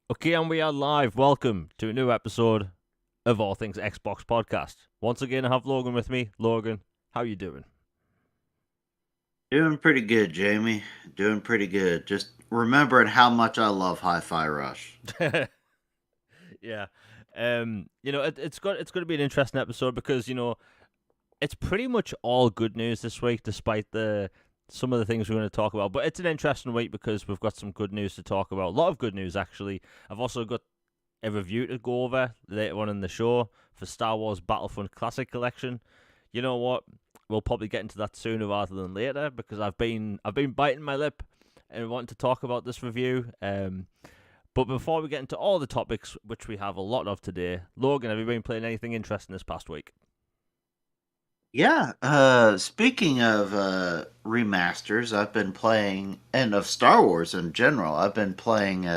Okay, and we are live. Welcome to a new episode of All Things Xbox Podcast. Once again, I have Logan with me. Logan, how you doing? Doing pretty good, Jamie. Doing pretty good. Just remembering how much I love Hi-Fi Rush. Yeah, it's going to be an interesting episode because it's pretty much all good news this week, despite the some of the things we're going to talk about. But it's an interesting week because we've got some good news to talk about. A lot of good news, actually. I've also got a review to go over later on in the show for Star Wars Battlefront Classic Collection. You know what? We'll probably get into that sooner rather than later because I've been biting my lip and wanting to talk about this review. But before we get into all the topics, which we have a lot of today, Logan, have you been playing anything interesting this past week? Yeah, speaking of remasters, I've been playing, and of Star Wars in general, I've been playing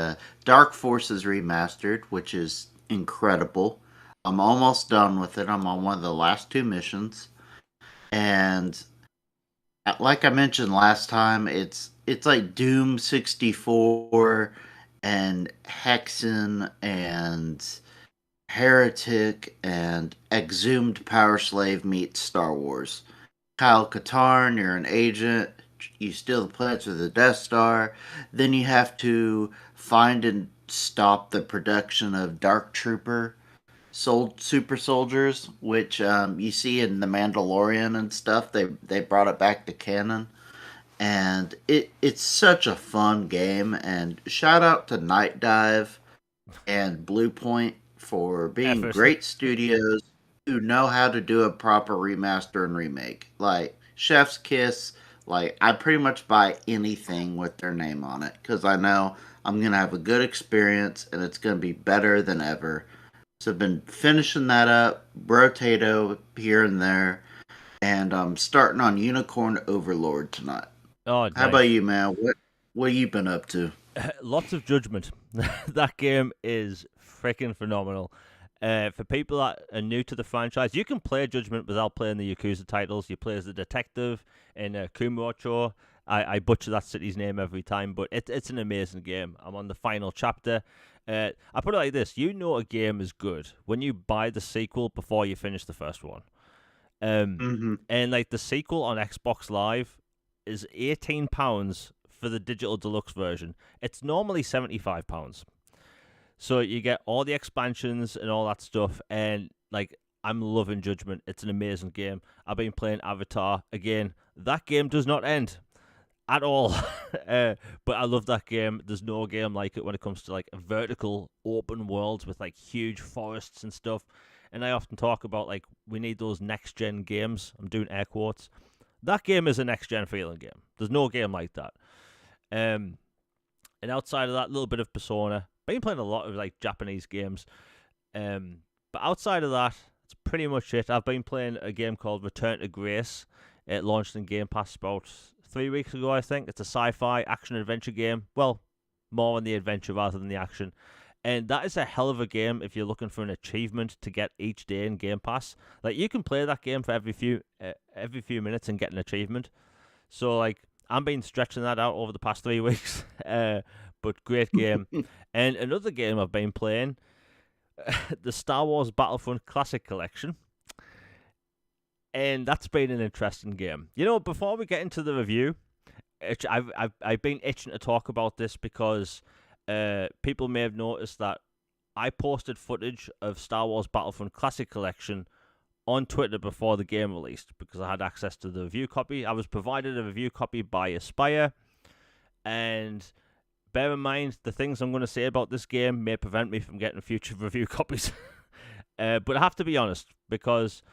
Dark Forces Remastered, which is incredible. I'm almost done with it. I'm on one of the last two missions, and like I mentioned last time, it's like Doom 64 and Hexen and Heretic and Exhumed Power Slave meets Star Wars. Kyle Katarn, you're an agent. You steal the planets of the Death Star. Then you have to find and stop the production of Dark Trooper super soldiers, which you see in the Mandalorian and stuff. They brought it back to canon, and it's such a fun game. And shout out to Night Dive and Blue Point for being Effort. great studios who know how to do a proper remaster and remake. Like Chef's Kiss, like I pretty much buy anything with their name on it because I know I'm gonna have a good experience and it's gonna be better than ever. So I've been finishing that up, Brotato here and there, and I'm starting on Unicorn Overlord tonight. Oh, How about nice. you, man? What you been up to? Lots of judgment. That game is freaking phenomenal. For people that are new to the franchise, you can play Judgment without playing the Yakuza titles. You play as the detective in Kumarocho. I butcher that city's name every time, but it's an amazing game. I'm on the final chapter. I put it like this: you know a game is good when you buy the sequel before you finish the first one. Um, Mm-hmm. and like the sequel on Xbox Live is £18 for the digital deluxe version. It's normally £75. So you get all the expansions and all that stuff, and like I'm loving Judgment. It's an amazing game. I've been playing Avatar again. That game does not end at all. But I love that game. There's no game like it when it comes to like vertical open worlds with like huge forests and stuff. And I often talk about like we need those next gen games. I'm doing air quotes. That game is a next gen feeling game. There's no game like that. Um, and outside of that, a little bit of Persona. Been playing a lot of like Japanese games. But outside of that, it's pretty much it. I've been playing a game called Return to Grace. It launched in Game Pass about 3 weeks ago, I think. It's a sci-fi action adventure game. Well, more on the adventure rather than the action. And that is a hell of a game if you're looking for an achievement to get each day in Game Pass. Like you can play that game for every few minutes and get an achievement. So like I'm been stretching that out over the past 3 weeks. But great game. And another game I've been playing, the Star Wars Battlefront Classic Collection, and that's been an interesting game. Before we get into the review, I've been itching to talk about this because people may have noticed that I posted footage of Star Wars Battlefront Classic Collection on Twitter before the game released because I had access to the review copy. I was provided a review copy by Aspire, and bear in mind the things I'm going to say about this game may prevent me from getting future review copies. But I have to be honest because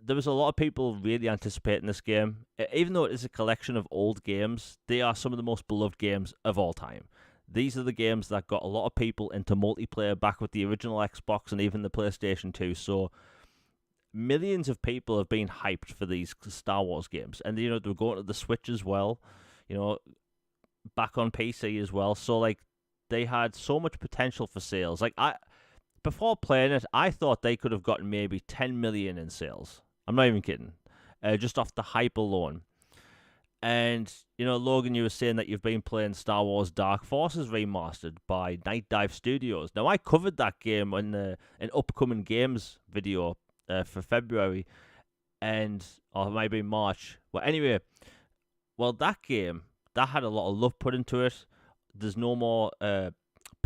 there was a lot of people really anticipating this game. Even though it is a collection of old games, they are some of the most beloved games of all time. These are the games that got a lot of people into multiplayer back with the original Xbox and even the PlayStation 2. So millions of people have been hyped for these Star Wars games. And, they're going to the Switch as well, you know, back on PC as well. So, like, they had so much potential for sales. Before playing it, I thought they could have gotten maybe 10 million in sales. I'm not even kidding. Just off the hype alone. And, Logan, you were saying that you've been playing Star Wars Dark Forces Remastered by Night Dive Studios. Now, I covered that game in an upcoming games video for February, or maybe March. Well, anyway, that game, that had a lot of love put into it. There's no more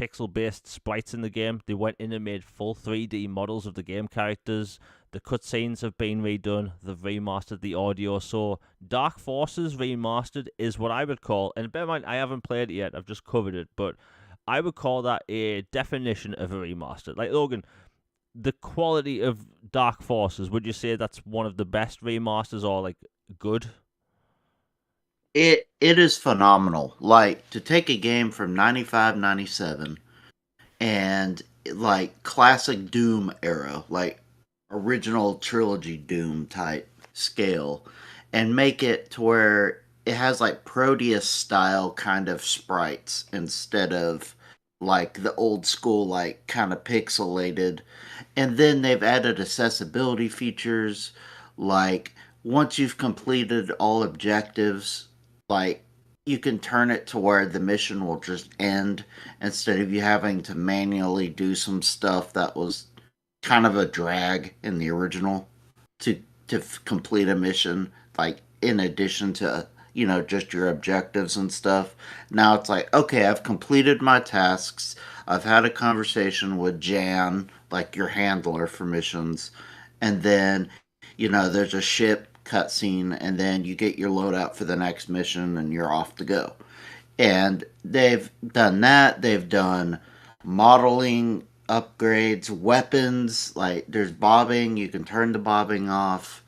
pixel-based sprites in the game. They went in and made full 3D models of the game characters. The cutscenes have been redone. They've remastered the audio. So Dark Forces Remastered is what I would call, and bear in mind, I haven't played it yet. I've just covered it, but I would call that a definition of a remaster. Like, Logan, the quality of Dark Forces, would you say that's one of the best remasters, or like good? It is phenomenal. Like, to take a game from 95, 97, and like classic Doom era, like original trilogy Doom type scale, and make it to where it has like Proteus style kind of sprites instead of like the old school, like kind of pixelated. And then they've added accessibility features, like once you've completed all objectives, like you can turn it to where the mission will just end instead of you having to manually do some stuff that was kind of a drag in the original to complete a mission, like in addition to just your objectives and stuff. Now it's like, okay, I've completed my tasks. I've had a conversation with Jan, like your handler for missions, and then there's a ship cutscene, and then you get your loadout for the next mission, and you're off to go. And they've done that. They've done modeling upgrades, weapons. Like there's bobbing. You can turn the bobbing off.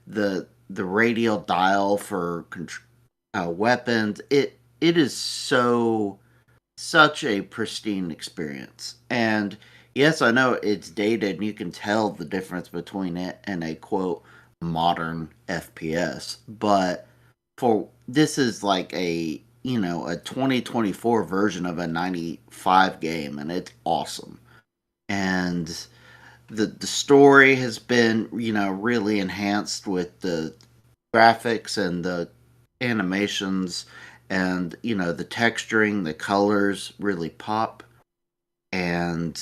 The radial dial for weapons. It is such a pristine experience. And yes, I know it's dated, and you can tell the difference between it and a quote modern FPS. But for this is like a 2024 version of a 95 game, and it's awesome. And the story has been really enhanced with the graphics and the animations, and the texturing, the colors really pop. And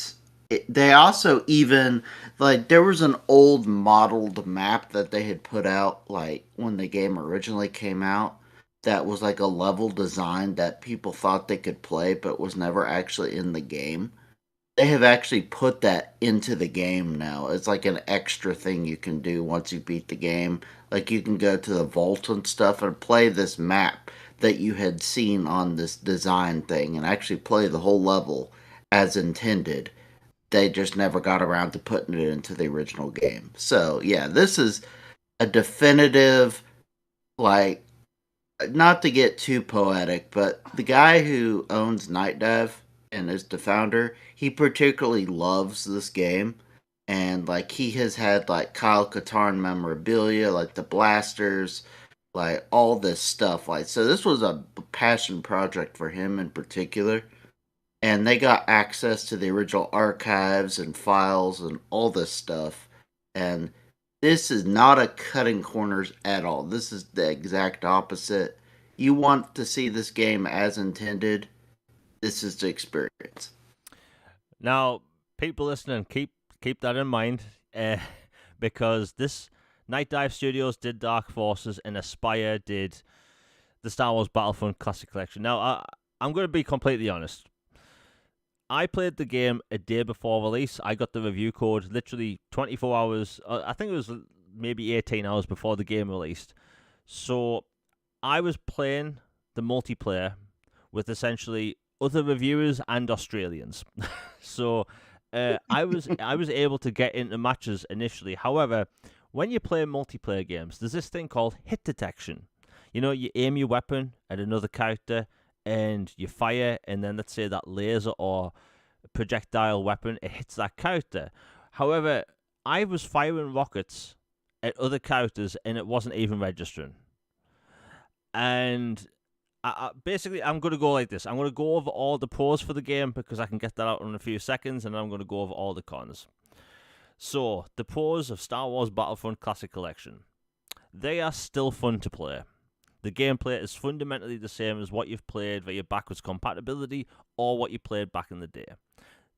they also even, like, there was an old modeled map that they had put out like when the game originally came out, that was like a level design that people thought they could play but was never actually in the game. They have actually put that into the game now. It's like an extra thing you can do once you beat the game. Like you can go to the vault and stuff and play this map that you had seen on this design thing and actually play the whole level as intended. They just never got around to putting it into the original game. So, yeah, this is a definitive, like, not to get too poetic, but the guy who owns Night Dive and is the founder, he particularly loves this game. And like he has had like Kyle Katarn memorabilia, like the blasters, like all this stuff. Like so, this was a passion project for him in particular. And they got access to the original archives and files and all this stuff. And this is not a cutting corners at all. This is the exact opposite. You want to see this game as intended. This is the experience. Now, people listening, keep that in mind, uh, because this Night Dive Studios did Dark Forces, and Aspyr did the Star Wars Battlefront Classic Collection. Now, I'm going to be completely honest. I played the game a day before release. I got the review code literally 24 hours. I think it was maybe 18 hours before the game released. So I was playing the multiplayer with essentially other reviewers and Australians. So I was able to get into matches initially. However, when you play multiplayer games, there's this thing called hit detection. You aim your weapon at another character and you fire, and then let's say that laser or projectile weapon, it hits that character. However, I was firing rockets at other characters and it wasn't even registering. And basically, I'm going to go like this. I'm going to go over all the pros for the game because I can get that out in a few seconds, and then I'm going to go over all the cons. So, the pros of Star Wars Battlefront Classic Collection. They are still fun to play. The gameplay is fundamentally the same as what you've played via backwards compatibility or what you played back in the day.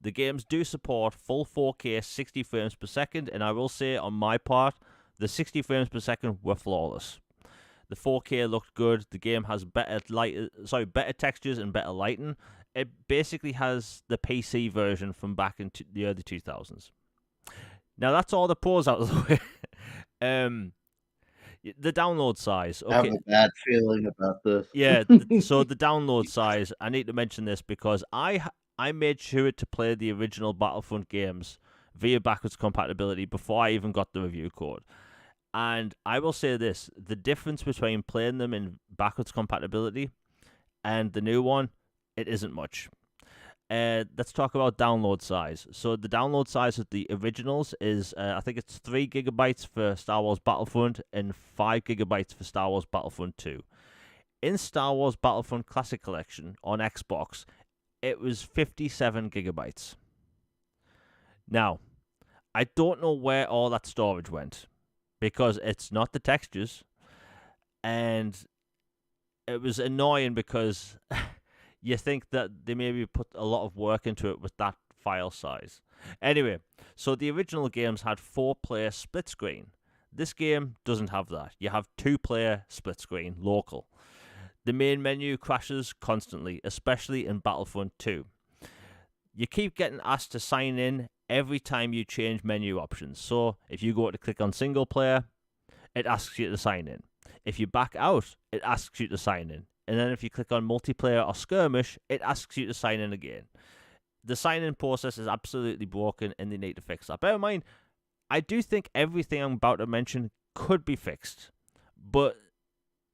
The games do support full 4K 60 frames per second, and I will say on my part, the 60 frames per second were flawless. The 4K looked good. The game has better textures and better lighting. It basically has the PC version from back in the early 2000s. Now that's all the pros out of the way. The download size. Okay. I have a bad feeling about this. Yeah. So the download size. I need to mention this because I made sure to play the original Battlefront games via backwards compatibility before I even got the review code. And I will say this, the difference between playing them in backwards compatibility and the new one, it isn't much. Let's talk about download size. So the download size of the originals is, I think it's 3 gigabytes for Star Wars Battlefront and 5 gigabytes for Star Wars Battlefront 2. In Star Wars Battlefront Classic Collection on Xbox, it was 57 gigabytes. Now, I don't know where all that storage went, because it's not the textures, and it was annoying because you think that they maybe put a lot of work into it with that file size. Anyway, so the original games had 4-player split screen. This game doesn't have that. You have 2-player split screen, local. The main menu crashes constantly, especially in Battlefront 2. You keep getting asked to sign in every time you change menu options. So if you go to click on single player, it asks you to sign in. If you back out, it asks you to sign in. And then if you click on multiplayer or skirmish, it asks you to sign in again. The sign-in process is absolutely broken, and they need to fix that. Bear in mind, I do think everything I'm about to mention could be fixed. But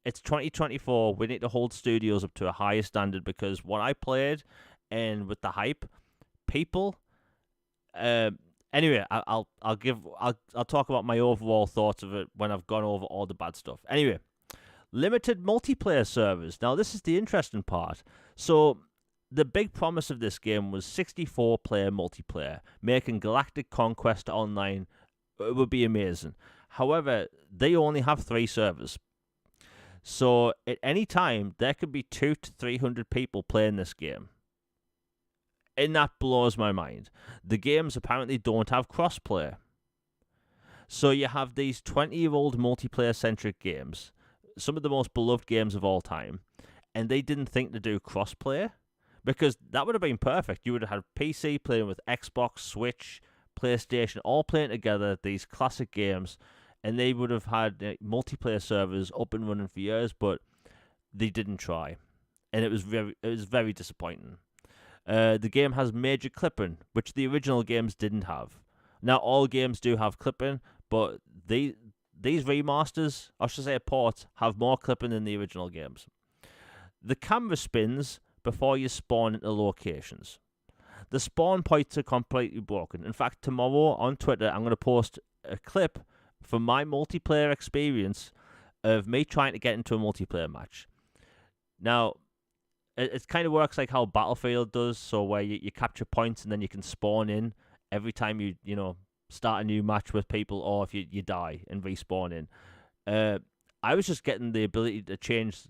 it's 2024. We need to hold studios up to a higher standard, because what I played, and with the hype, people... Anyway, I'll talk about my overall thoughts of it when I've gone over all the bad stuff. Anyway, limited multiplayer servers. Now this is the interesting part. So the big promise of this game was 64-player multiplayer, making Galactic Conquest Online. It would be amazing. However, they only have 3 servers. So at any time there could be 200 to 300 people playing this game. And that blows my mind. The games apparently don't have crossplay. So you have these 20-year-old multiplayer-centric games, some of the most beloved games of all time, and they didn't think to do crossplay, because that would have been perfect. You would have had PC playing with Xbox, Switch, PlayStation, all playing together, these classic games, and they would have had multiplayer servers up and running for years, but they didn't try. And it was very disappointing. The game has major clipping, which the original games didn't have. Now, all games do have clipping, but these remasters, or should I say ports, have more clipping than the original games. The camera spins before you spawn into locations. The spawn points are completely broken. In fact, tomorrow on Twitter, I'm going to post a clip from my multiplayer experience of me trying to get into a multiplayer match. Now, it kind of works like how Battlefield does, so where you capture points and then you can spawn in every time you start a new match with people, or if you die and respawn in. I was just getting the ability to change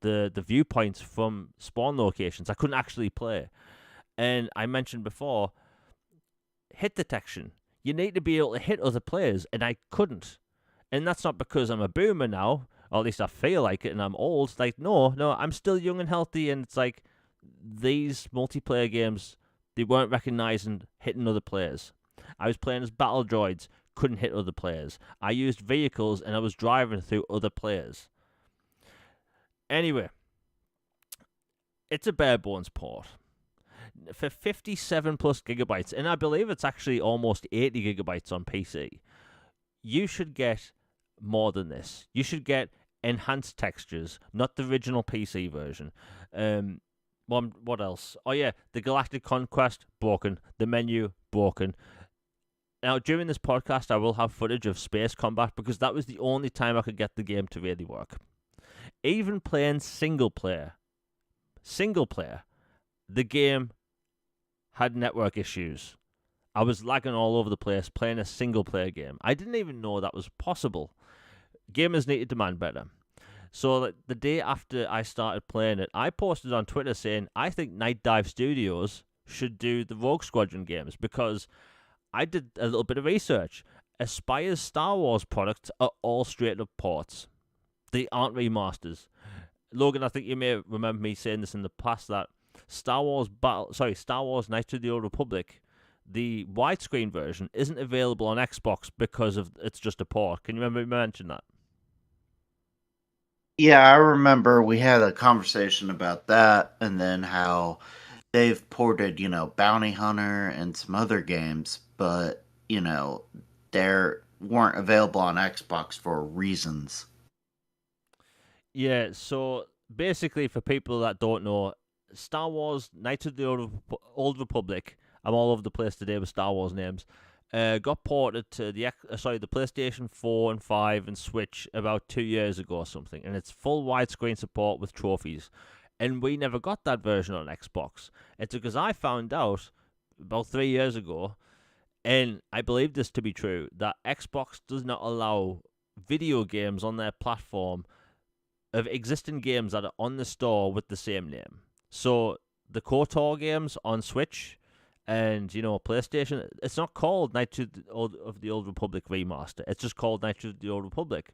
the viewpoints from spawn locations. I couldn't actually play. And I mentioned before, hit detection. You need to be able to hit other players, and I couldn't. And that's not because I'm a boomer now, or at least I feel like it, and I'm old. It's like, no, I'm still young and healthy, and it's like, these multiplayer games, they weren't recognizing hitting other players. I was playing as battle droids, couldn't hit other players. I used vehicles, and I was driving through other players. Anyway, it's a bare bones port. For 57 plus gigabytes, and I believe it's actually almost 80 gigabytes on PC, you should get more than this. You should get enhanced textures, not the original PC version. What else? Oh yeah, the Galactic Conquest, broken. The menu, broken. Now, during this podcast, I will have footage of space combat, because that was the only time I could get the game to really work. Even playing single player, the game had network issues. I was lagging all over the place playing a single player game. I didn't even know that was possible. Gamers need to demand better. So like, the day after I started playing it, I posted on Twitter saying I think Night Dive Studios should do the Rogue Squadron games because I did a little bit of research. Aspire's Star Wars products are all straight up ports. They aren't remasters. Logan, I think you may remember me saying this in the past that Star Wars Knights of the Old Republic, the widescreen version isn't available on Xbox because of it's just a port. Can you remember me mention that? Yeah, I remember we had a conversation about that, and then how they've ported, Bounty Hunter and some other games, but, they weren't available on Xbox for reasons. Yeah, so basically, for people that don't know, Star Wars Knights of the Old Republic, I'm all over the place today with Star Wars names, got ported to the PlayStation 4 and 5 and Switch about 2 years ago or something, and it's full widescreen support with trophies. And we never got that version on Xbox. It's because I found out about 3 years ago, and I believe this to be true, that Xbox does not allow video games on their platform of existing games that are on the store with the same name. So the KOTOR games on Switch and PlayStation, it's not called Knights of the Old Republic Remaster. It's just called Knights of the Old Republic.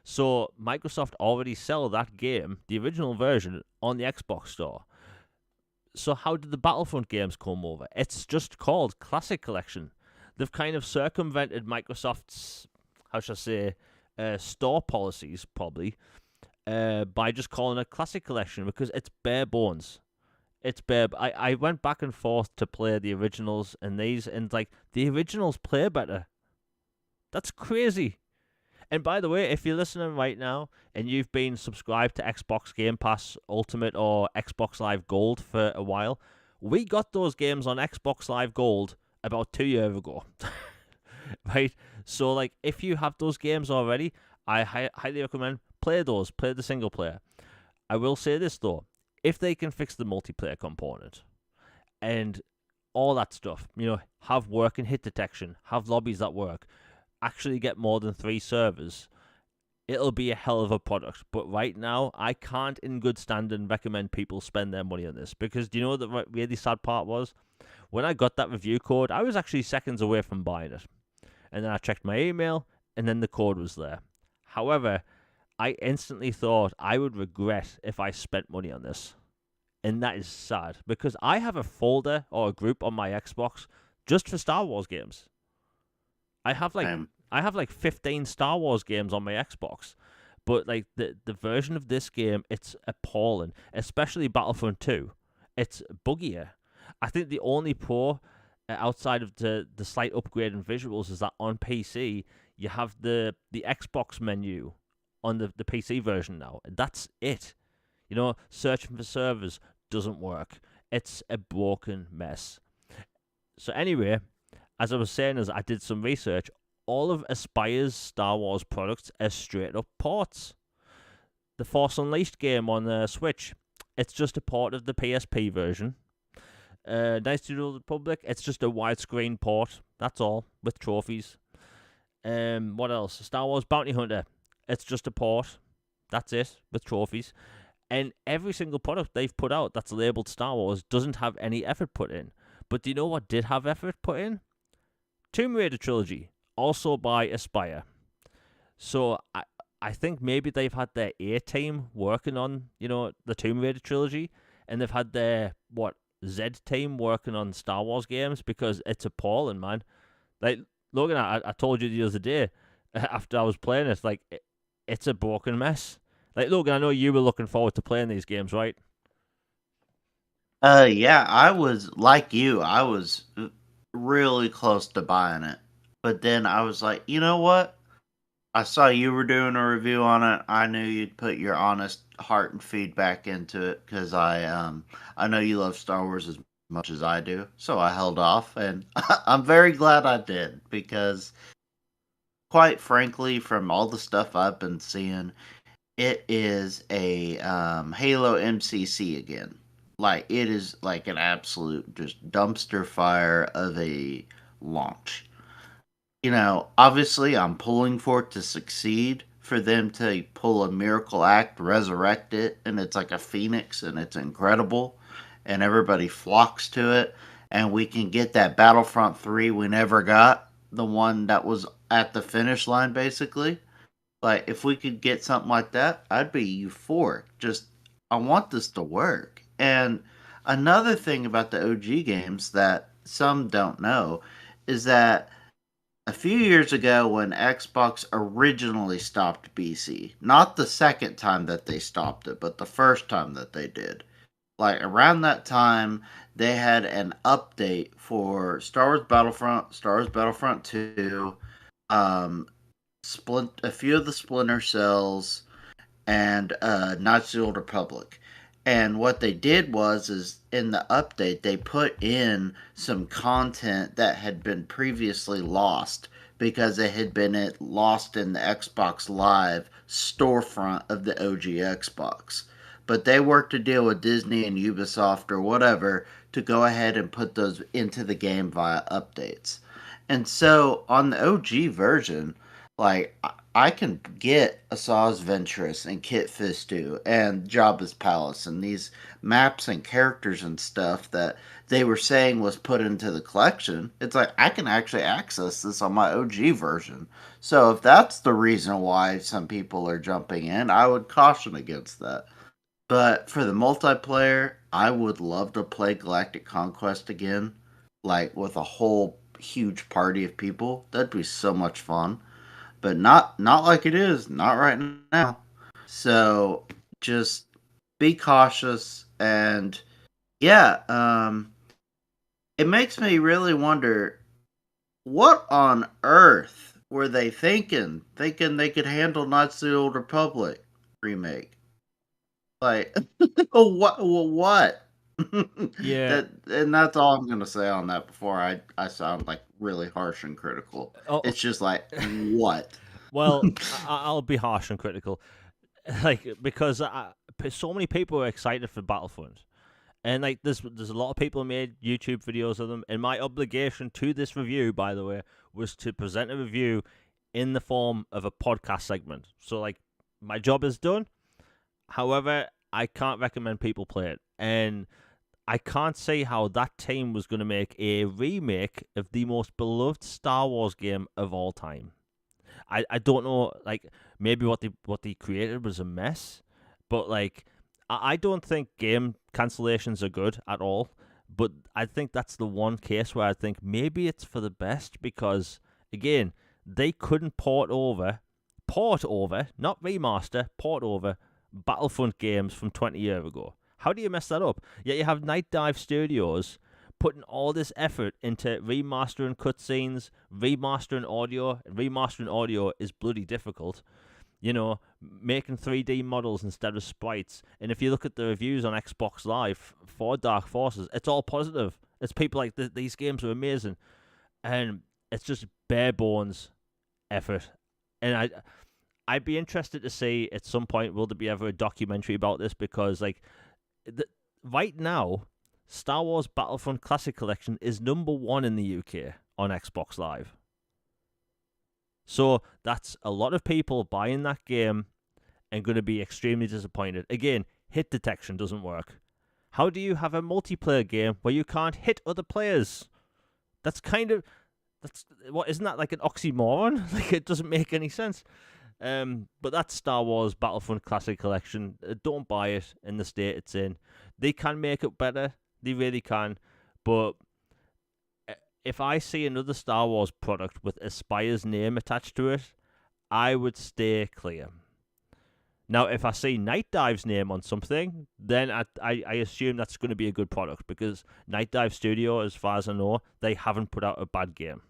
So Microsoft already sell that game, the original version, on the Xbox store. So how did the Battlefront games come over? It's just called Classic Collection. They've kind of circumvented Microsoft's, how should I say, store policies probably by just calling it Classic Collection because it's bare bones. It's bare. I went back and forth to play the originals and these, and like the originals play better. That's crazy. And by the way, if you're listening right now and you've been subscribed to Xbox Game Pass Ultimate or Xbox Live Gold for a while, we got those games on Xbox Live Gold about 2 years ago. Right? So, like, if you have those games already, I highly recommend play those. Play the single player. I will say this, though. If they can fix the multiplayer component and all that stuff, have working hit detection, have lobbies that work, actually get more than 3 servers, it'll be a hell of a product. But right now, I can't, in good standing, recommend people spend their money on this because do you know what the really sad part was? When I got that review code, I was actually seconds away from buying it. And then I checked my email, and then the code was there. However, I instantly thought I would regret if I spent money on this. And that is sad because I have a folder or a group on my Xbox just for Star Wars games. I have like Um, I have like 15 Star Wars games on my Xbox. But like the version of this game, it's appalling, especially Battlefront 2. It's buggier. I think the only pro outside of the slight upgrade in visuals is that on PC you have the Xbox menu on the PC version now. That's it. Searching for servers doesn't work. It's a broken mess. So anyway, as I was saying, as I did some research, all of Aspire's Star Wars products are straight up ports. The Force Unleashed game on the Switch, it's just a port of the PSP version. Knights of the Old Republic, it's just a widescreen port. That's all with trophies. What else? Star Wars Bounty Hunter, it's just a port. That's it with trophies. And every single product they've put out that's labeled Star Wars doesn't have any effort put in. But do you know what did have effort put in? Tomb Raider trilogy, also by Aspire. So I think maybe they've had their A team working on the Tomb Raider trilogy, and they've had their Z team working on Star Wars games because it's appalling, man. Like Logan, I told you the other day after I was playing it, like it's a broken mess. Like Logan, I know you were looking forward to playing these games, right? yeah, I was like you. I was really close to buying it, but then I was like, you know what? I saw you were doing a review on it. I knew you'd put your honest heart and feedback into it because I know you love Star Wars as much as I do. So I held off, and I'm very glad I did because, quite frankly, from all the stuff I've been seeing, it is a Halo MCC again. Like it is like an absolute just dumpster fire of a launch. Obviously I'm pulling for it to succeed for them to pull a miracle act, resurrect it, and it's like a phoenix and it's incredible and everybody flocks to it and we can get that Battlefront 3 we never got, the one that was at the finish line basically. Like if we could get something like that, I'd be euphoric. Just I want this to work. And another thing about the OG games that some don't know is that a few years ago when Xbox originally stopped BC, not the second time that they stopped it, but the first time that they did. Like around that time, they had an update for Star Wars Battlefront, Star Wars Battlefront 2, um, a few of the Splinter Cells, and Knights of the Old Republic. And what they did was, is in the update, they put in some content that had been previously lost because it had been lost in the Xbox Live storefront of the OG Xbox. But they worked a deal with Disney and Ubisoft or whatever to go ahead and put those into the game via updates. And so on the OG version, like I can get Asajj Ventress and Kit Fistu and Jabba's Palace and these maps and characters and stuff that they were saying was put into the collection. It's like I can actually access this on my OG version. So if that's the reason why some people are jumping in, I would caution against that. But for the multiplayer, I would love to play Galactic Conquest again, like with a whole huge party of people. That'd be so much fun, but not like it is, not right now. So just be cautious and yeah, it makes me really wonder what on earth were they thinking they could handle Knights of the Old Republic remake. Like what Yeah. that and that's all I'm gonna say on that before I sound like really harsh and critical. Oh, It's just like what. well, I'll be harsh and critical, like because so many people are excited for Battlefront, and like there's a lot of people who made YouTube videos of them. And my obligation to this review, by the way, was to present a review in the form of a podcast segment. So like my job is done. However, I can't recommend people play it, and I can't see how that team was going to make a remake of the most beloved Star Wars game of all time. I don't know, like maybe what they created was a mess, but like I don't think game cancellations are good at all. But I think that's the one case where I think maybe it's for the best because again they couldn't port over, not remaster, port over Battlefront games from 20 years ago. How do you mess that up? Yet you have Night Dive Studios putting all this effort into remastering cutscenes, remastering audio. And remastering audio is bloody difficult. You know, making 3D models instead of sprites. And if you look at the reviews on Xbox Live for Dark Forces, it's all positive. It's people like, these games are amazing. And it's just bare bones effort. And I'd be interested to see at some point, will there be ever a documentary about this? Because, like, right now, Star Wars Battlefront Classic Collection is #1 in the UK on Xbox Live. So that's a lot of people buying that game and going to be extremely disappointed. Again, hit detection doesn't work. How do you have a multiplayer game where you can't hit other players? That's isn't that like an oxymoron? Like it doesn't make any sense. But that's Star Wars Battlefront Classic Collection. Don't buy it in the state it's in. They can make it better. They really can. But if I see another Star Wars product with Aspire's name attached to it, I would stay clear. Now, if I see Night Dive's name on something, then I assume that's going to be a good product because Night Dive Studio, as far as I know, they haven't put out a bad game.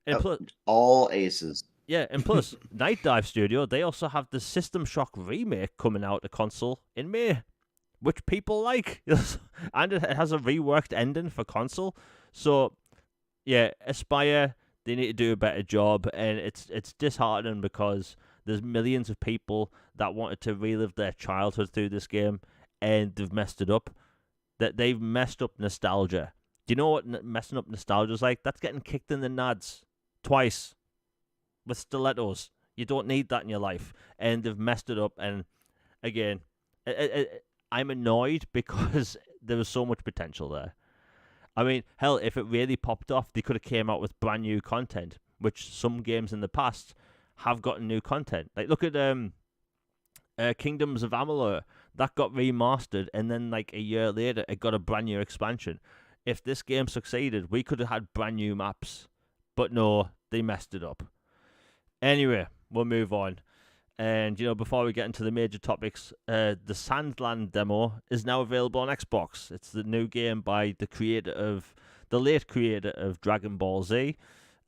And plus, all aces. yeah, and plus, Night Dive Studio, they also have the System Shock remake coming out to console in May, which people like. And it has a reworked ending for console. So, yeah, Aspire, they need to do a better job, and it's disheartening because there's millions of people that wanted to relive their childhood through this game, and they've messed it up. That they've messed up nostalgia. Do you know what messing up nostalgia is like? That's getting kicked in the nads twice with stilettos. You don't need that in your life, and they've messed it up. And again, I'm annoyed because there was so much potential there. I mean, hell, if it really popped off, they could have came out with brand new content, which some games in the past have gotten new content. Like look at Kingdoms of Amalur, that got remastered, and then like a year later, it got a brand new expansion. If this game succeeded, we could have had brand new maps, but no, they messed it up. Anyway, we'll move on. And before we get into the major topics, the Sandland demo is now available on Xbox. It's the new game by the late creator of Dragon Ball Z.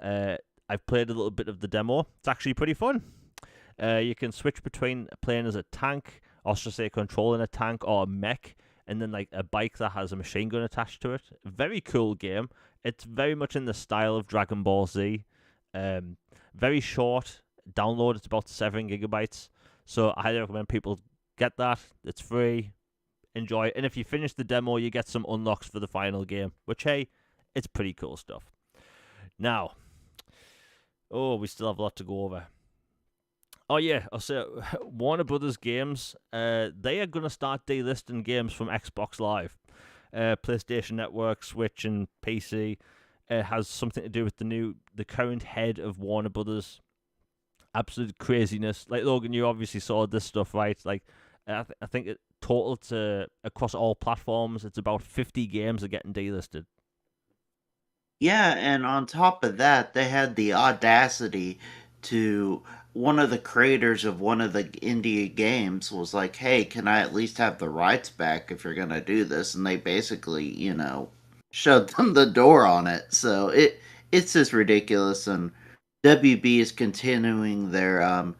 I've played a little bit of the demo. It's actually pretty fun. You can switch between playing as a tank, or should I say controlling a tank, or a mech, and then like a bike that has a machine gun attached to it. Very cool game. It's very much in the style of Dragon Ball Z. Very short download. It's about 7 gigabytes. So I highly recommend people get that. It's free. Enjoy it. And if you finish the demo, you get some unlocks for the final game, which, hey, it's pretty cool stuff. Now, we still have a lot to go over. Oh yeah, I'll say Warner Brothers games. They are gonna start delisting games from Xbox Live, PlayStation Network, Switch, and PC. It has something to do with the current head of Warner Brothers. Absolute craziness. Like Logan, you obviously saw this stuff, right? Like, I think it total to across all platforms, it's about 50 games are getting delisted. Yeah, and on top of that, they had the audacity to one of the creators of one of the indie games was like, "Hey, can I at least have the rights back if you're going to do this?" And they basically, showed them the door on it. So it's just ridiculous, and WB is continuing their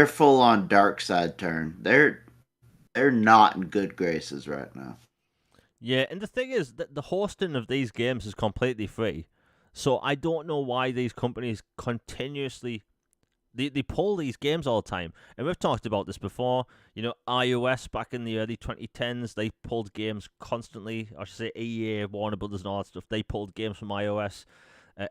full on dark side turn. They're not in good graces right now. Yeah, and the thing is that the hosting of these games is completely free. So I don't know why these companies continuously they pull these games all the time. And we've talked about this before. iOS back in the early 2010s, they pulled games constantly. I should say EA, Warner Brothers, and all that stuff. They pulled games from iOS.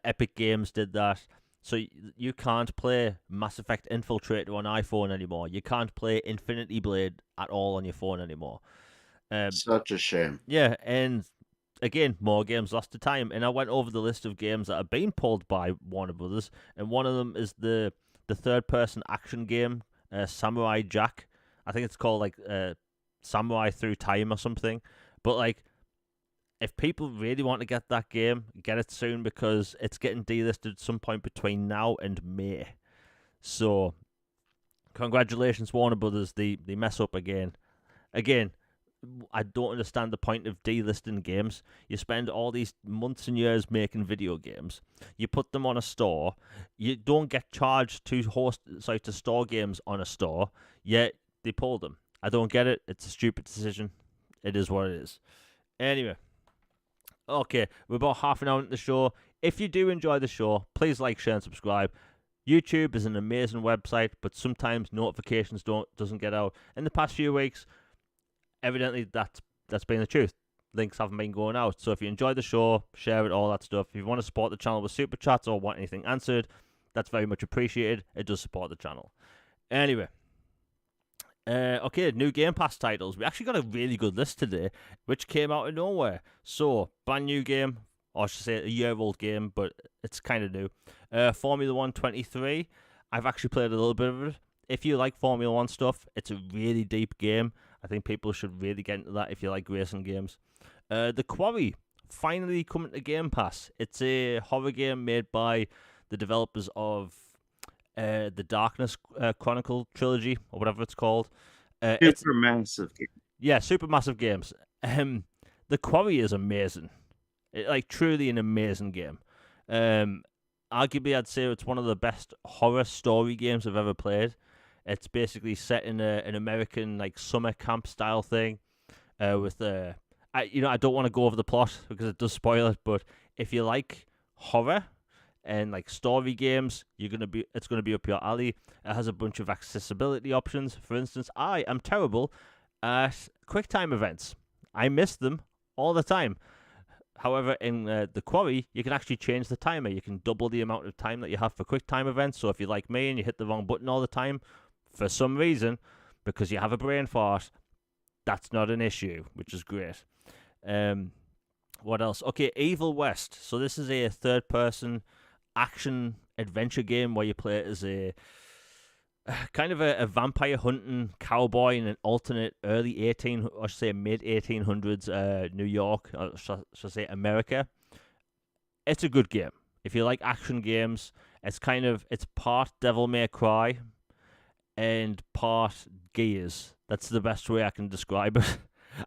Epic Games did that. So you can't play Mass Effect Infiltrator on iPhone anymore. You can't play Infinity Blade at all on your phone anymore. Such a shame. Yeah, and again, more games lost to time. And I went over the list of games that have been pulled by Warner Brothers, and one of them is the third-person action game, Samurai Jack. I think it's called like Samurai Through Time or something. But like, if people really want to get that game, get it soon because it's getting delisted at some point between now and May. So, congratulations, Warner Brothers. They mess up again. Again, I don't understand the point of delisting games. You spend all these months and years making video games. You put them on a store. You don't get charged to store games on a store. Yet they pull them. I don't get it. It's a stupid decision. It is what it is. Anyway, okay, we're about half an hour into the show. If you do enjoy the show, please like, share, and subscribe. YouTube is an amazing website, but sometimes notifications doesn't get out. In the past few weeks, evidently that's been the truth. Links haven't been going out. So if you enjoy the show, share it, all that stuff. If you want to support the channel with super chats or want anything answered, that's very much appreciated. It does support the channel. Anyway, okay, new Game Pass titles. We actually got a really good list today, which came out of nowhere. So, brand new game, or I should say a year-old game, but it's kind of new. Formula 1 23. I've actually played a little bit of it. If you like Formula 1 stuff, it's a really deep game. I think people should really get into that if you like racing games. The Quarry, finally coming to Game Pass. It's a horror game made by the developers of the Darkness Chronicle trilogy, or whatever it's called. It's massive game. Yeah, super massive games. The Quarry is amazing. Truly an amazing game. Arguably, I'd say it's one of the best horror story games I've ever played. It's basically set in an American summer camp style thing, with I don't want to go over the plot because it does spoil it. But if you like horror and story games, it's gonna be up your alley. It has a bunch of accessibility options. For instance, I am terrible at QuickTime events. I miss them all the time. However, in the Quarry, you can actually change the timer. You can double the amount of time that you have for quick time events. So if you're like me and you hit the wrong button all the time, for some reason, because you have a brain fart, that's not an issue, which is great. Um, what else? Okay, Evil West. So this is a third-person action adventure game where you play as a kind of a vampire hunting cowboy in an alternate early 18, or say mid 1800s New York, or should I say America. It's a good game. If you like action games, it's part Devil May Cry and part Gears. That's the best way I can describe it.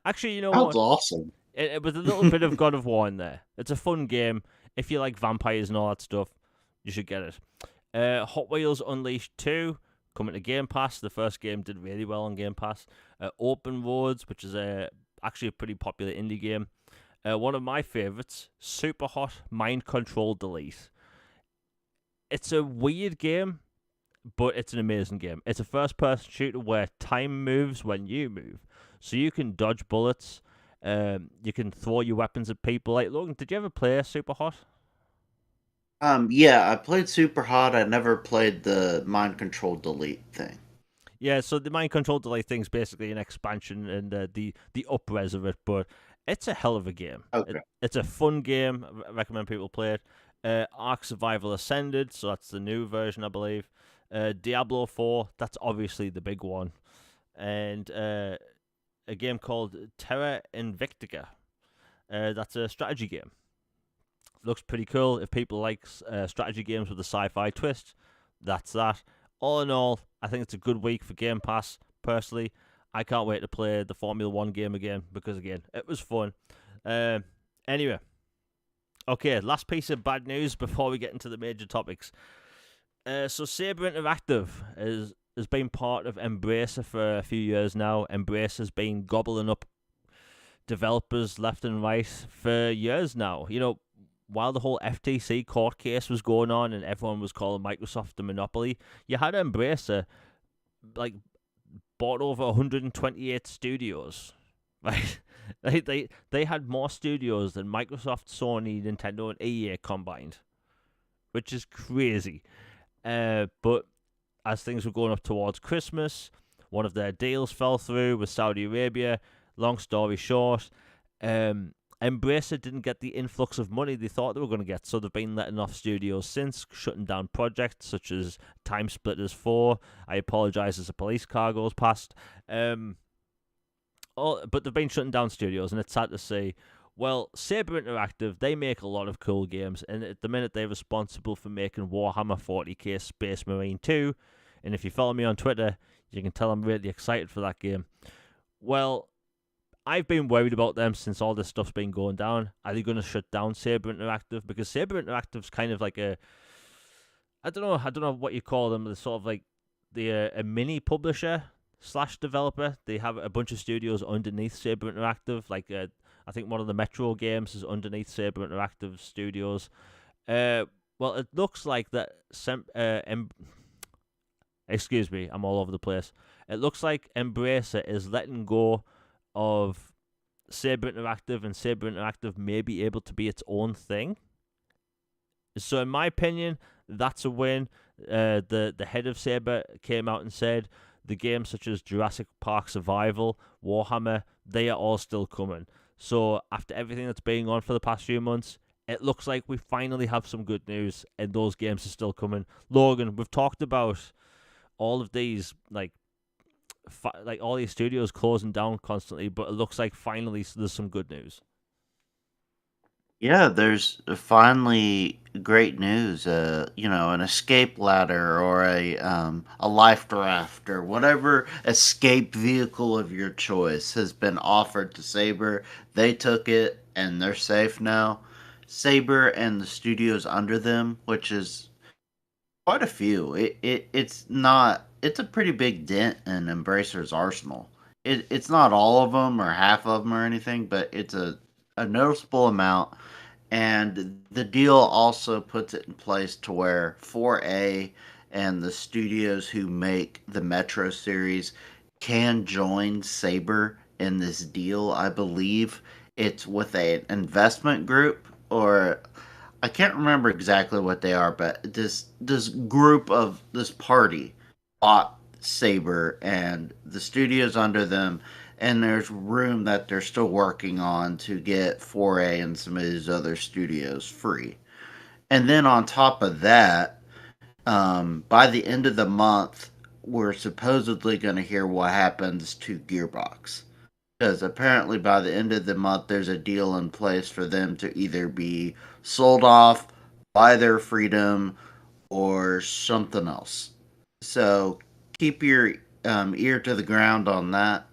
Actually, you know Sounds what? awesome. With a little bit of God of War in there. It's a fun game. If you like vampires and all that stuff, you should get it. Hot Wheels Unleashed 2 coming to Game Pass. The first game did really well on Game Pass. Open Roads, which is actually a pretty popular indie game. One of my favorites, Super Hot Mind Control Delete. It's a weird game, but it's an amazing game. It's a first-person shooter where time moves when you move. So you can dodge bullets. You can throw your weapons at people. Like, Logan, did you ever play Super Hot? Yeah, I played Super Hot. I never played the mind control delete thing. Yeah, so the mind control delay thing's basically an expansion and the up-res of it, but it's a hell of a game. Okay. It's a fun game. I recommend people play it. Ark Survival Ascended, so that's the new version, I believe. Diablo 4, that's obviously the big one. And a game called Terra Invictica. That's a strategy game. Looks pretty cool. If people like strategy games with a sci-fi twist, that's that. All in all, I think it's a good week for Game Pass. Personally, I can't wait to play the Formula One game again because again, it was fun. Anyway, okay, last piece of bad news before we get into the major topics. So Saber Interactive has been part of Embracer for a few years now. Embracer has been gobbling up developers left and right for years now. You know, while the whole FTC court case was going on and everyone was calling Microsoft the monopoly, you had Embracer like bought over 128 studios. Right? They had more studios than Microsoft, Sony, Nintendo, and EA combined, which is crazy. But as things were going up towards Christmas, one of their deals fell through with Saudi Arabia. Long story short, Embracer didn't get the influx of money they thought they were going to get, so they've been letting off studios since, shutting down projects such as Time Splitters 4. I apologise as a police car goes past. But they've been shutting down studios, and it's sad to see. Well, Saber Interactive, they make a lot of cool games, and at the minute they're responsible for making Warhammer 40k Space Marine 2, and if you follow me on Twitter, you can tell I'm really excited for that game. Well, I've been worried about them since all this stuff's been going down. Are they going to shut down Saber Interactive? Because Saber Interactive's kind of like I don't know what you call them. They're sort of like a mini publisher / developer. They have a bunch of studios underneath Saber Interactive. Like I think one of the Metro games is underneath Saber Interactive Studios. Well, it looks like that. Excuse me, I'm all over the place. It looks like Embracer is letting go of Saber Interactive, and Saber Interactive may be able to be its own thing. So, in my opinion, that's a win. The head of Saber came out and said the games such as Jurassic Park Survival, Warhammer, they are all still coming. So, after everything that's been on for the past few months, it looks like we finally have some good news, and those games are still coming. Logan, we've talked about all of these like all these studios closing down constantly, but it looks like finally there's some good news. Yeah, there's finally great news. An escape ladder or a life raft or whatever escape vehicle of your choice has been offered to Saber. They took it and they're safe now. Saber and the studios under them, which is quite a few. It's not. It's a pretty big dent in Embracer's arsenal. It's not all of them or half of them or anything, but it's a noticeable amount. And the deal also puts it in place to where 4A and the studios who make the Metro series can join Saber in this deal, I believe. it's with an investment group, or I can't remember exactly what they are, but this group of this party bought Saber and the studios under them, and there's room that they're still working on to get 4A and some of these other studios free. And then on top of that, by the end of the month, we're supposedly going to hear what happens to Gearbox. Because apparently by the end of the month, there's a deal in place for them to either be sold off, buy their freedom, or something else. So keep your ear to the ground on that.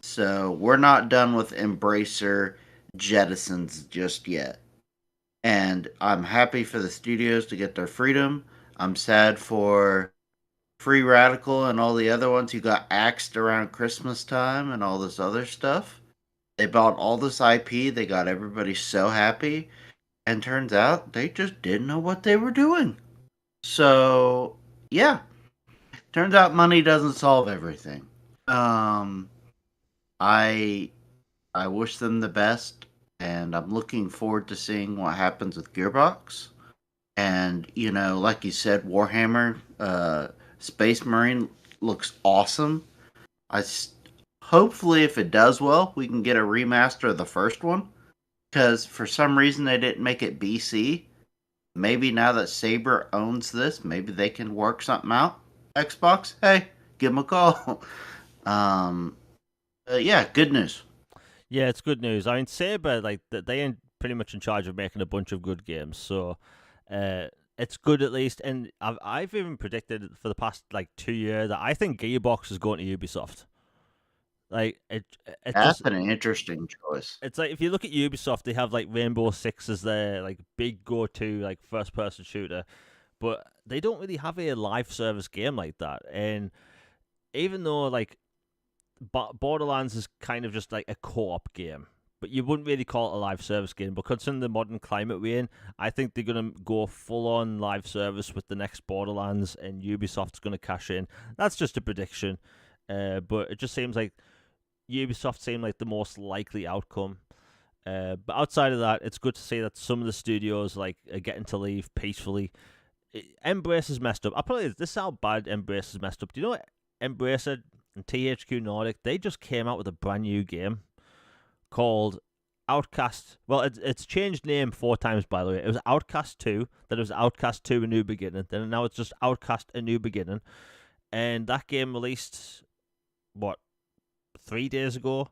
So we're not done with Embracer jettisons just yet. And I'm happy for the studios to get their freedom. I'm sad for Free Radical and all the other ones who got axed around Christmas time and all this other stuff. They bought all this IP, they got everybody so happy, and turns out they just didn't know what they were doing. So, yeah, turns out money doesn't solve everything. Um, I I wish them the best, and I'm looking forward to seeing what happens with Gearbox. And like you said, Warhammer Space Marine looks awesome. I hopefully, if it does well, we can get a remaster of the first one. Because for some reason they didn't make it BC. Maybe now that Saber owns this, maybe they can work something out. Xbox, hey, give them a call. um, yeah, good news. Yeah, it's good news. I mean, Saber, like they are pretty much in charge of making a bunch of good games, so uh, it's good at least. And I've even predicted for the past like 2 years that I think Gearbox is going to Ubisoft. Like it That's just an interesting choice. it's like if you look at Ubisoft, they have like Rainbow Six as their like big go-to like first-person shooter, but they don't really have a live service game like that. And even though like Borderlands is kind of just like a co-op game, but you wouldn't really call it a live service game. But considering the modern climate we're in, I think they're gonna go full-on live service with the next Borderlands, and Ubisoft's gonna cash in. That's just a prediction, but it just seems like Ubisoft seemed like the most likely outcome. But outside of that, it's good to see that some of the studios like are getting to leave peacefully. Embrace is messed up. I probably this is how bad Embrace is messed up. Do you know what Embracer and THQ Nordic? They just came out with a brand new game called Outcast. Well, it's changed name 4 times by the way. It was Outcast 2, then it was Outcast 2: A New Beginning, then now it's just Outcast: A New Beginning, and that game released what 3 days ago,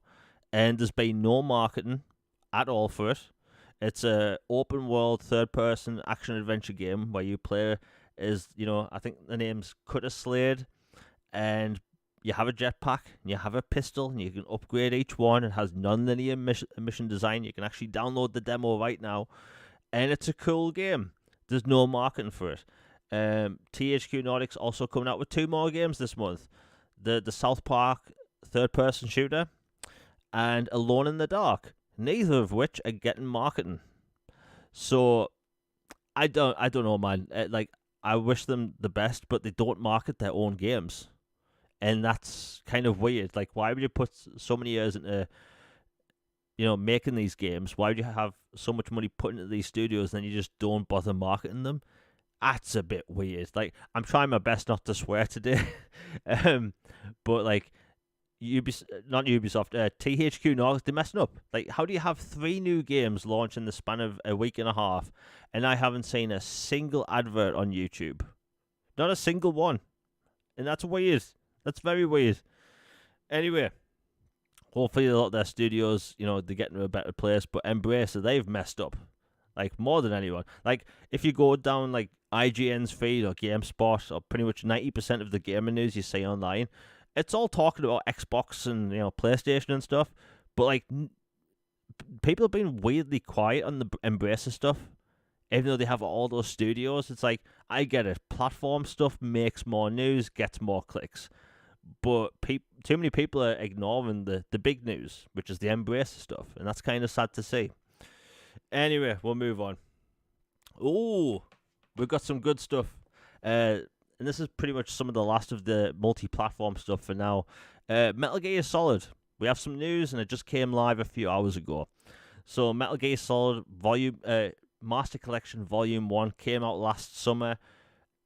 and there's been no marketing at all for it. It's a open world third person action adventure game where you play as I think the name's Cutter Slade, and you have a jetpack, and you have a pistol, and you can upgrade each one. It has non-linear mission design. You can actually download the demo right now, and it's a cool game. There's no marketing for it. THQ Nordic's also coming out with 2 more games this month. The South Park third-person shooter and Alone in the Dark, neither of which are getting marketing. So I don't know, man. Like I wish them the best, but they don't market their own games, and that's kind of weird. Like, why would you put so many years into making these games? Why would you have so much money put into these studios and then you just don't bother marketing them? That's a bit weird. Like, I'm trying my best not to swear today, but like not Ubisoft, THQ Nordic, they're messing up. Like, how do you have 3 new games launch in the span of a week and a half, and I haven't seen a single advert on YouTube? Not a single one. And that's weird. That's very weird. Anyway, hopefully a lot of their studios, they're getting to a better place, but Embracer, they've messed up. Like, more than anyone. Like, if you go down, like, IGN's feed or GameSpot, or pretty much 90% of the gaming news you see online, it's all talking about Xbox and PlayStation and stuff, but like people have been weirdly quiet on the Embracer stuff, even though they have all those studios. It's like, I get it, platform stuff makes more news, gets more clicks, but too many people are ignoring the big news, which is the Embracer stuff, and that's kind of sad to see. Anyway, we'll move on. Oh, we've got some good stuff. And this is pretty much some of the last of the multi-platform stuff for now. Metal Gear Solid. We have some news, and it just came live a few hours ago. So Metal Gear Solid Master Collection Volume 1 came out last summer.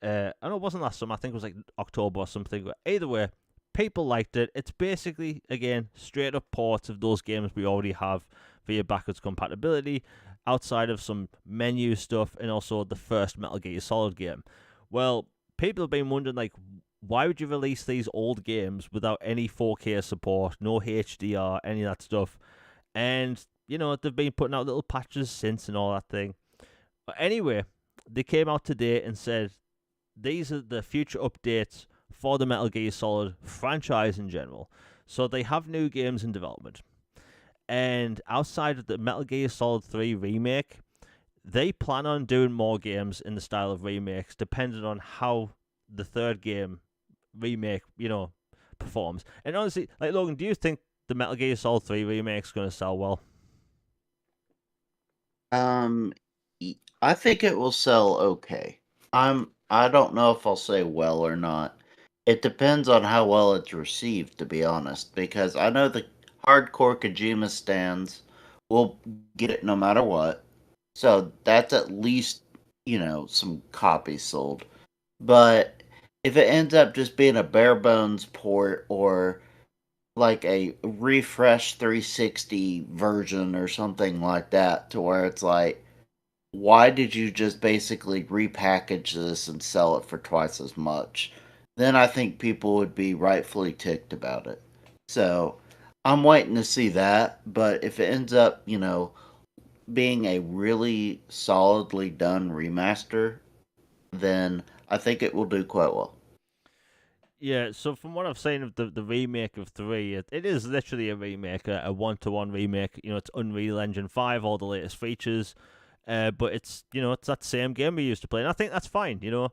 I know it wasn't last summer. I think it was like October or something. But either way, people liked it. It's basically, again, straight up ports of those games we already have via backwards compatibility, outside of some menu stuff and also the first Metal Gear Solid game. Well, people have been wondering, like, why would you release these old games without any 4K support, no HDR, any of that stuff? And, they've been putting out little patches since and all that thing. But anyway, they came out today and said these are the future updates for the Metal Gear Solid franchise in general. So they have new games in development. And outside of the Metal Gear Solid 3 remake, they plan on doing more games in the style of remakes, depending on how the third game remake, performs. And honestly, like, Logan, do you think the Metal Gear Solid 3 remake is going to sell well? Um, I think it will sell okay. I don't know if I'll say well or not. It depends on how well it's received, to be honest, because I know the hardcore Kojima stands will get it no matter what. So that's at least, some copies sold. But if it ends up just being a bare bones port or like a refresh 360 version or something like that, to where it's like, why did you just basically repackage this and sell it for twice as much? Then I think people would be rightfully ticked about it. So I'm waiting to see that. But if it ends up, being a really solidly done remaster, then I think it will do quite well. Yeah, so from what I've seen of the remake of 3, it is literally a remake, a one-to-one remake. It's Unreal Engine 5, all the latest features. But it's that same game we used to play, and I think that's fine. You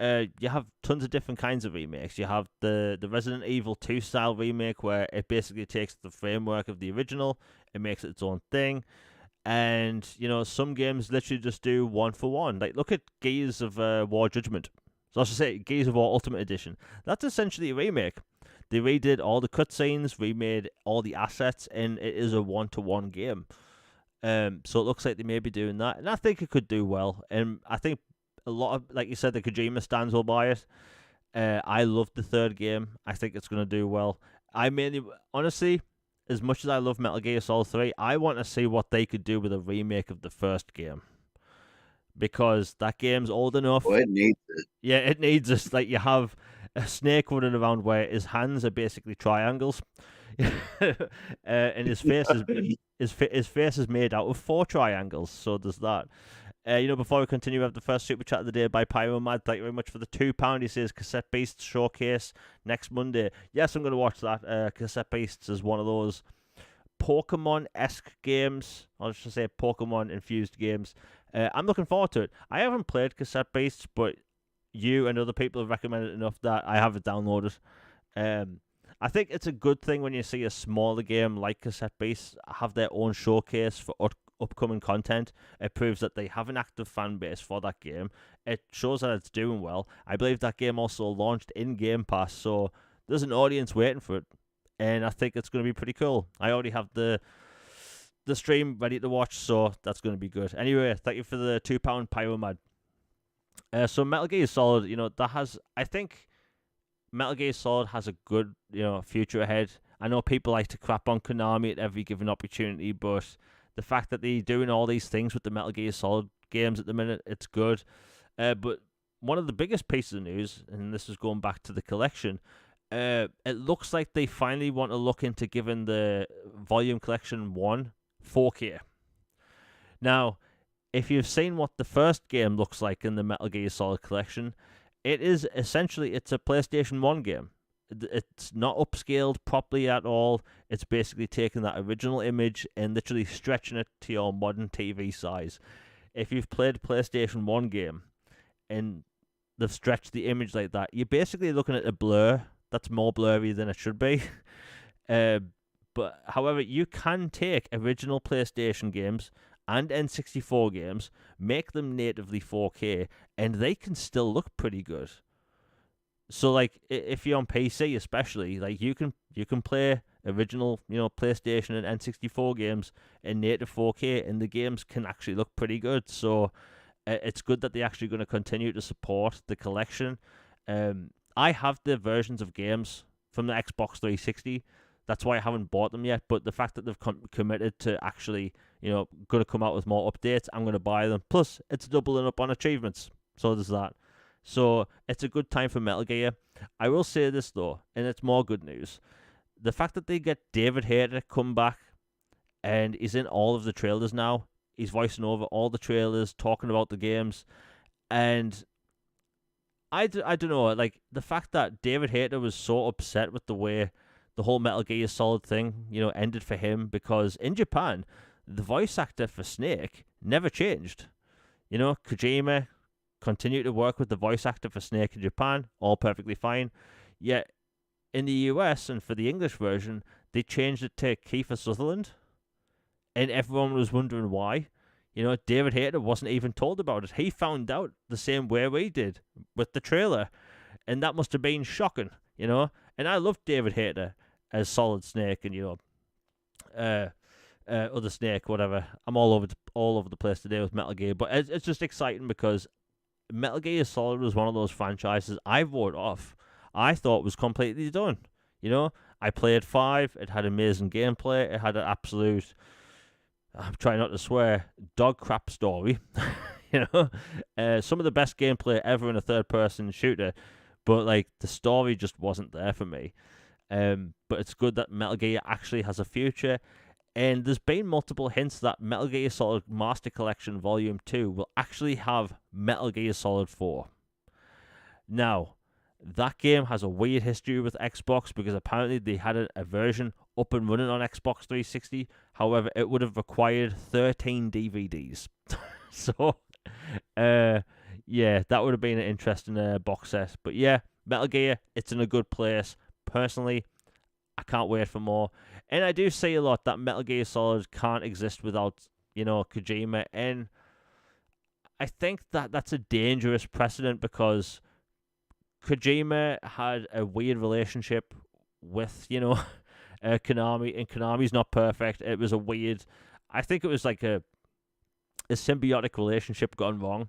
have tons of different kinds of remakes. You have the Resident Evil 2 style remake, where it basically takes the framework of the original, it makes it its own thing. And, some games literally just do one for one. Like, look at Gears of War Judgment. So I should say Gears of War Ultimate Edition. That's essentially a remake. They redid all the cutscenes, remade all the assets, and it is a one-to-one game. So it looks like they may be doing that, and I think it could do well. And I think a lot of, like you said, the Kojima stands will buy it. I love the third game. I think it's going to do well. Honestly, as much as I love Metal Gear Solid 3, I want to see what they could do with a remake of the first game. Because that game's old enough. Well, it needs it. Yeah, it needs us. Like, you have a snake running around where his hands are basically triangles. And his face is his face is made out of 4 triangles, so there's that. Before we continue, we have the first super chat of the day by Pyromad. Thank you very much for the £2. He says Cassette Beasts showcase next Monday. Yes, I'm going to watch that. Cassette Beasts is one of those Pokemon-esque games. I'll just say Pokemon-infused games. I'm looking forward to it. I haven't played Cassette Beasts, but you and other people have recommended it enough that I have it downloaded. I think it's a good thing when you see a smaller game like Cassette Beasts have their own showcase for upcoming content. It proves that they have an active fan base for that game. It shows that it's doing well. I believe that game also launched in Game Pass, so there's an audience waiting for it, and I think it's going to be pretty cool. I already have the stream ready to watch, so that's going to be good. Anyway, thank you for the £2 Pyromad. So Metal Gear Solid, I think Metal Gear Solid has a good, future ahead. I know people like to crap on Konami at every given opportunity, but the fact that they're doing all these things with the Metal Gear Solid games at the minute, it's good. But one of the biggest pieces of news, and this is going back to the collection, it looks like they finally want to look into giving the Volume Collection 1 4K. Now, if you've seen what the first game looks like in the Metal Gear Solid collection, it's a PlayStation 1 game. It's not upscaled properly at all. It's basically taking that original image and literally stretching it to your modern TV size. If you've played a PlayStation 1 game and they've stretched the image like that, you're basically looking at a blur that's more blurry than it should be. But however, you can take original PlayStation games and N64 games, make them natively 4K, and they can still look pretty good. So, like, if you're on PC especially, like, you can play original, PlayStation and N64 games in native 4K, and the games can actually look pretty good. So it's good that they're actually going to continue to support the collection. I have the versions of games from the Xbox 360. That's why I haven't bought them yet. But the fact that they've committed to actually, going to come out with more updates, I'm going to buy them. Plus, it's doubling up on achievements. So there's that. So it's a good time for Metal Gear. I will say this, though, and it's more good news. The fact that they get David Hayter to come back, and he's in all of the trailers now. He's voicing over all the trailers, talking about the games. And I don't know, like, the fact that David Hayter was so upset with the way the whole Metal Gear Solid thing, ended for him, because in Japan, the voice actor for Snake never changed. Kojima continued to work with the voice actor for Snake in Japan, all perfectly fine. Yet, in the US, and for the English version, they changed it to Kiefer Sutherland, and everyone was wondering why. David Hayter wasn't even told about it. He found out the same way we did with the trailer, and that must have been shocking, And I loved David Hayter as Solid Snake and other Snake, whatever. I'm all over the place today with Metal Gear, but it's just exciting because Metal Gear Solid was one of those franchises I wrote off. I thought was completely done. I played 5. It had amazing gameplay. It had an absolute, I'm trying not to swear, dog crap story. Some of the best gameplay ever in a third-person shooter, but like the story just wasn't there for me. But it's good that Metal Gear actually has a future, and there's been multiple hints that Metal Gear Solid Master Collection Volume 2 will actually have Metal Gear Solid 4. Now, that game has a weird history with Xbox because apparently they had a version up and running on Xbox 360. However, it would have required 13 DVDs. So, yeah, that would have been an interesting box set. But yeah, Metal Gear, it's in a good place. Personally, I can't wait for more. And I do say a lot that Metal Gear Solid can't exist without, Kojima. And I think that that's a dangerous precedent because Kojima had a weird relationship with, Konami, and Konami's not perfect. It was a weird, I think it was like a symbiotic relationship gone wrong,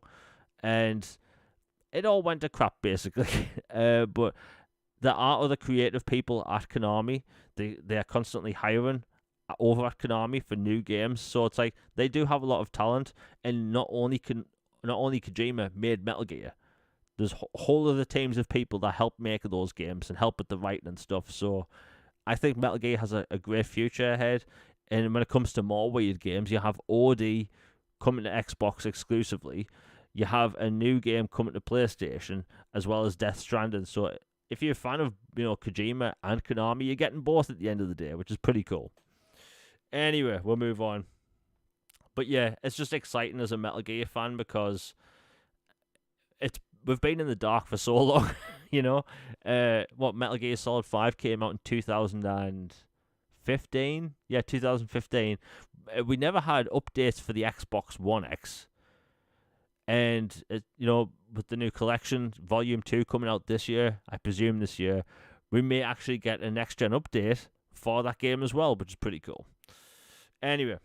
and it all went to crap, basically. But there are other creative people at Konami. They are constantly hiring over at Konami for new games, so it's like they do have a lot of talent, and not only Kojima made Metal Gear. There's whole other teams of people that help make those games and help with the writing and stuff. So I think Metal Gear has a great future ahead. And when it comes to more weird games, you have OD coming to Xbox exclusively. You have a new game coming to PlayStation, as well as Death Stranding. So if you're a fan of Kojima and Konami, you're getting both at the end of the day, which is pretty cool. Anyway, we'll move on. But yeah, it's just exciting as a Metal Gear fan because we've been in the dark for so long, Metal Gear Solid 5 came out in 2015? Yeah, 2015. We never had updates for the Xbox One X. And, with the new collection, Volume 2 coming out this year, I presume this year, we may actually get a next-gen update for that game as well, which is pretty cool. Anyway,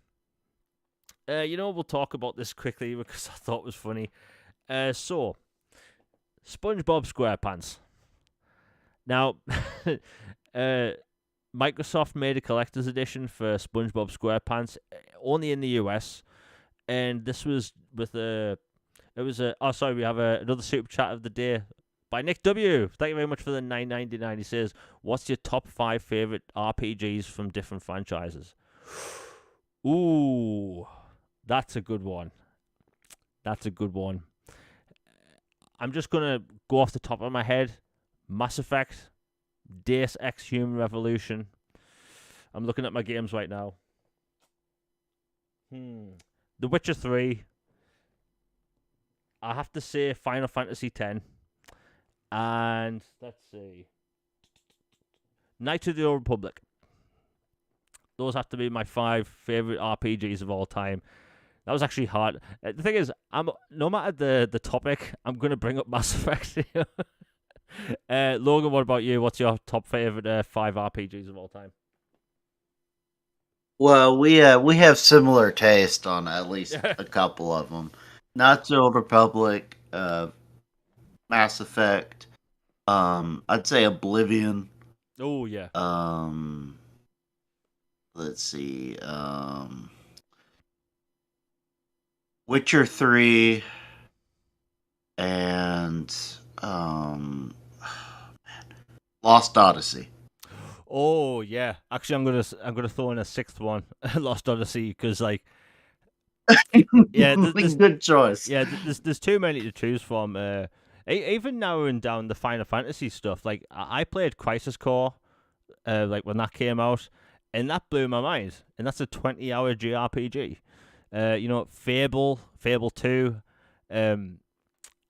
we'll talk about this quickly because I thought it was funny. So, SpongeBob SquarePants. Now, Microsoft made a collector's edition for SpongeBob SquarePants only in the US, and this was with we have another super chat of the day by Nick W. Thank you very much for the $9.99. He says, "What's your top 5 favorite RPGs from different franchises?" Ooh, that's a good one. I'm just going to go off the top of my head. Mass Effect, Deus Ex Human Revolution. I'm looking at my games right now. The Witcher 3. I have to say Final Fantasy X. And, let's see, Knights of the Old Republic. Those have to be my 5 favourite RPGs of all time. That was actually hard. The thing is, no matter the topic, I'm going to bring up Mass Effect. Logan, what about you? What's your top favourite 5 RPGs of all time? Well, we have similar taste on at least Yeah. a couple of them. Not the Old Republic, Mass Effect. I'd say Oblivion. Oh yeah. Um, let's see. Witcher 3 and um, Lost Odyssey. Oh yeah. Actually, I'm gonna throw in a sixth one, Lost Odyssey, because like yeah, there's Good choice. yeah, there's too many to choose from. Even narrowing down the Final Fantasy stuff, like I played Crisis Core, like when that came out, and that blew my mind. And that's a 20-hour JRPG. Fable 2. Um,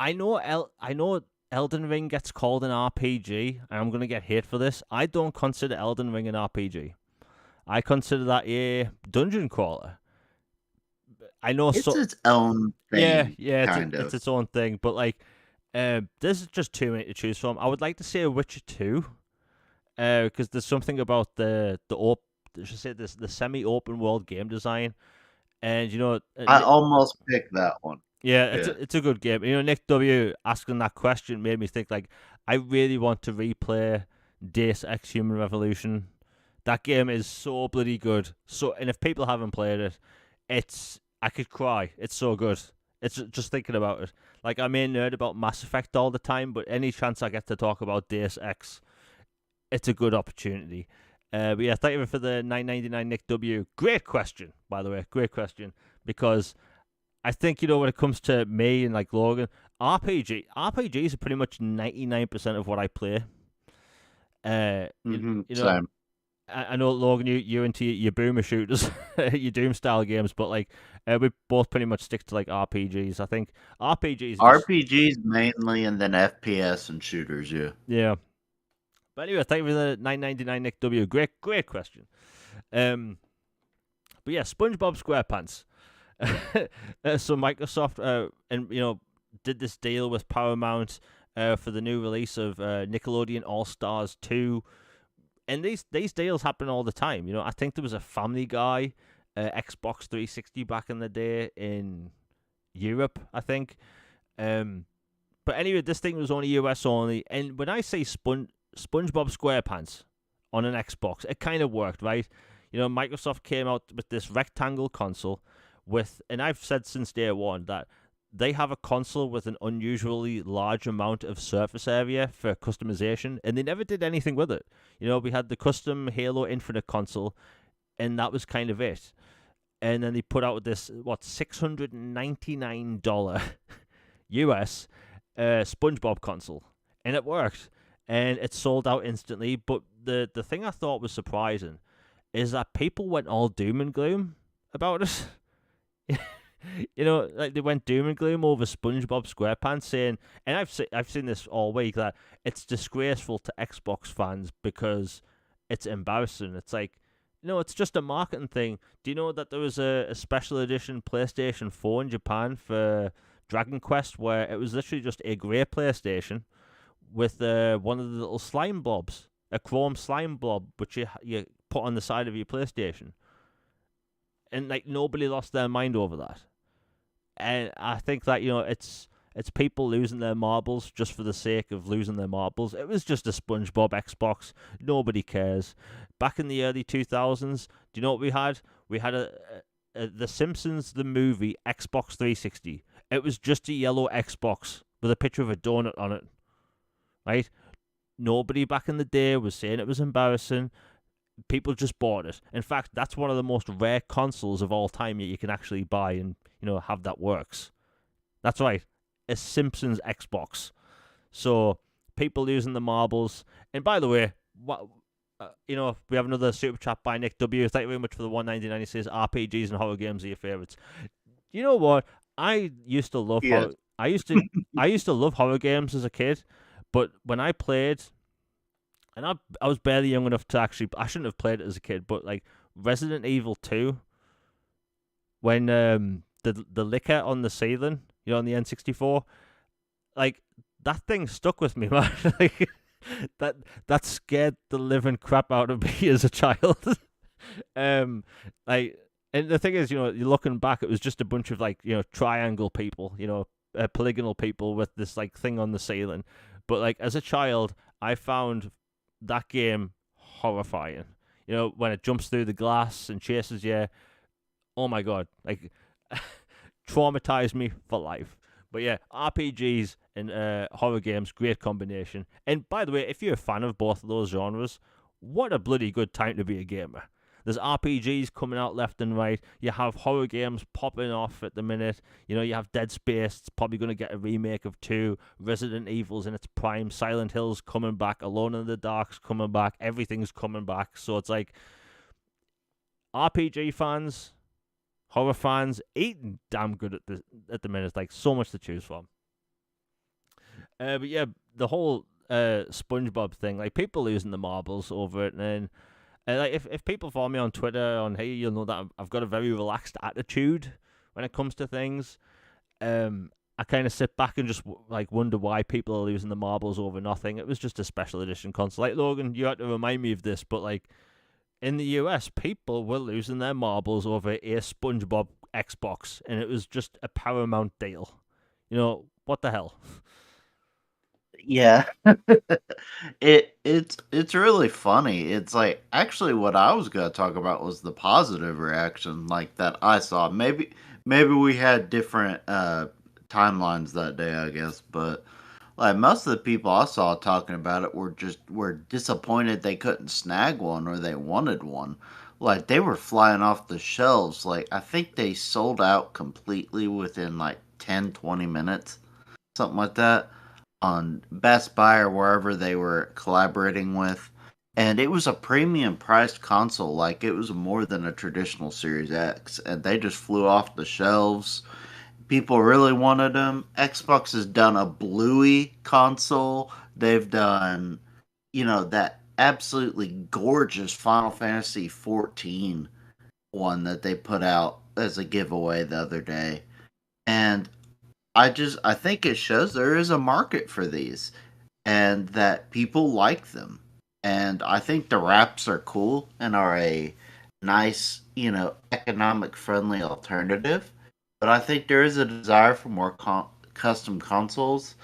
I know Elden Ring gets called an RPG, and I'm gonna get hate for this. I don't consider Elden Ring an RPG. I consider that a dungeon crawler. I know It's so its own Yeah, thing, yeah, kind it's of. its own thing. But like, there's just too many to choose from. I would like to say a Witcher 2, because there's something about I should say this the semi-open world game design, and I almost picked that one. yeah, Yeah. it's a good game. Nick W asking that question made me think like I really want to replay Deus Ex Human Revolution. That game is so bloody good. And if people haven't played it, I could cry. It's so good. It's just thinking about it. Like I'm a nerd about Mass Effect all the time, but any chance I get to talk about Deus Ex, it's a good opportunity. But yeah, thank you for the 9.99 Nick W. Great question, by the way. Great question, because I think when it comes to me and like Logan, RPGs are pretty much 99% of what I play. Uh, you, you know, Same. I know Logan, you into your boomer shooters, your Doom style games, but like we both pretty much stick to like RPGs. I think RPGs are just RPGs mainly, and then FPS and shooters. Yeah. yeah. But anyway, thank you for the 9.99 Nick W. Great question. Um, but yeah, SpongeBob SquarePants. So Microsoft and did this deal with Paramount for the new release of Nickelodeon All Stars 2. And these deals happen all the time. I think there was a Family Guy Xbox 360 back in the day in Europe, I think. But anyway, this thing was only US only. And when I say SpongeBob SquarePants on an Xbox, it kind of worked, right? Microsoft came out with this rectangle console and I've said since day one that they have a console with an unusually large amount of surface area for customization, and they never did anything with it. We had the custom Halo Infinite console, and that was kind of it. And then they put out this $699 US SpongeBob console, and it worked, and it sold out instantly. But the thing I thought was surprising is that people went all doom and gloom about it. Like they went doom and gloom over SpongeBob SquarePants, saying, and I've seen this all week, that it's disgraceful to Xbox fans because it's embarrassing. It's like, no, it's just a marketing thing. Do you know that there was a special edition PlayStation 4 in Japan for Dragon Quest where it was literally just a grey PlayStation with one of the little slime blobs, a chrome slime blob, which you put on the side of your PlayStation, and like nobody lost their mind over that. And I think that it's people losing their marbles just for the sake of losing their marbles. It was just a SpongeBob Xbox. Nobody cares. Back in the early 2000s, do you know what we had? We had a The Simpsons the movie Xbox 360. It was just a yellow Xbox with a picture of a donut on it, right? Nobody back in the day was saying it was embarrassing. People just bought it. In fact, that's one of the most rare consoles of all time that you can actually buy and have that works. That's right, a Simpsons Xbox. So people losing the marbles. And by the way, we have another super chat by Nick W. Thank you very much for the 199. He says RPGs and horror games are your favorites. You know what? I used to love Yes. horror. I used to love horror games as a kid, but when I played, and I was barely young enough to actually. I shouldn't have played it as a kid, but like Resident Evil 2, when the liquor on the ceiling, on the N64, like that thing stuck with me, man. Like that scared the living crap out of me as a child. um, like, and the thing is, you're looking back, it was just a bunch of like, triangle people, polygonal people with this like thing on the ceiling. But like as a child, I found that game horrifying. When it jumps through the glass and chases you. Oh my god, like traumatized me for life. But yeah, RPGs and horror games, great combination. And by the way, if you're a fan of both of those genres, what a bloody good time to be a gamer. There's RPGs coming out left and right. You have horror games popping off at the minute. You have Dead Space. It's probably going to get a remake of 2. Resident Evil's in its prime. Silent Hill's coming back. Alone in the Dark's coming back. Everything's coming back. So it's like RPG fans, horror fans, eating damn good at the minute. Like so much to choose from. But yeah, the whole SpongeBob thing, like people losing the marbles over it, and then like if people follow me on Twitter on hey, you'll know that I've got a very relaxed attitude when it comes to things. I kind of sit back and just like wonder why people are losing the marbles over nothing. It was just a special edition console. Like Logan, you had to remind me of this, but like in the US, people were losing their marbles over a SpongeBob Xbox, and it was just a Paramount deal. What the hell? Yeah. It's really funny. It's like actually what I was gonna talk about was the positive reaction like that I saw. Maybe we had different timelines that day, I guess, but like most of the people I saw talking about it were disappointed they couldn't snag one or they wanted one. Like they were flying off the shelves. Like I think they sold out completely within like 10-20 minutes, something like that, on Best Buy or wherever they were collaborating with. And it was a premium priced console, like it was more than a traditional Series X, and they just flew off the shelves. People really wanted them. Xbox has done a Bluey console. They've done, that absolutely gorgeous Final Fantasy 14 one that they put out as a giveaway the other day. And I think it shows there is a market for these and that people like them. And I think the wraps are cool and are a nice, economic friendly alternative. But I think there is a desire for more custom consoles.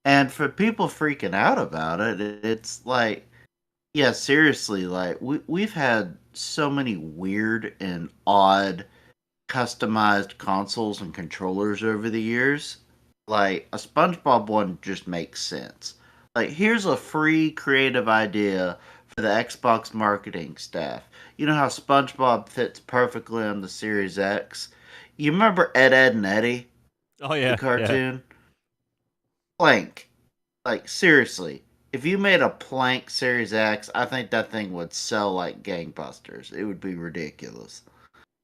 And for people freaking out about it, it's like, yeah, seriously, like we've had so many weird and odd customized consoles and controllers over the years. Like a SpongeBob one just makes sense. Like here's a free creative idea for the Xbox marketing staff. You know how SpongeBob fits perfectly on the Series X? You remember Ed, Ed and Eddie, Oh the yeah, yeah. cartoon? Plank. Like seriously, if you made a Plank Series X, I think that thing would sell like gangbusters. It would be ridiculous.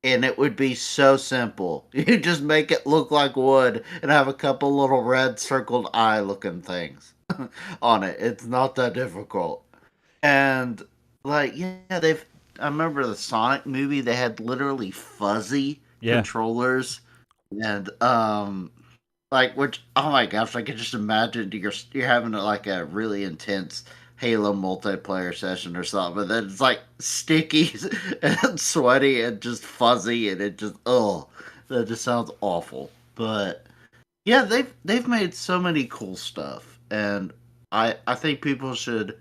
And it would be so simple. You just make it look like wood and have a couple little red circled eye looking things on it. It's not that difficult. And like yeah, they've I remember the Sonic movie, they had literally fuzzy Yeah. controllers and like which oh my gosh, I can just imagine you're having like a really intense Halo multiplayer session or something, but then it's like sticky and sweaty and just fuzzy and it just that just sounds awful. But yeah, they've made so many cool stuff, and I think people should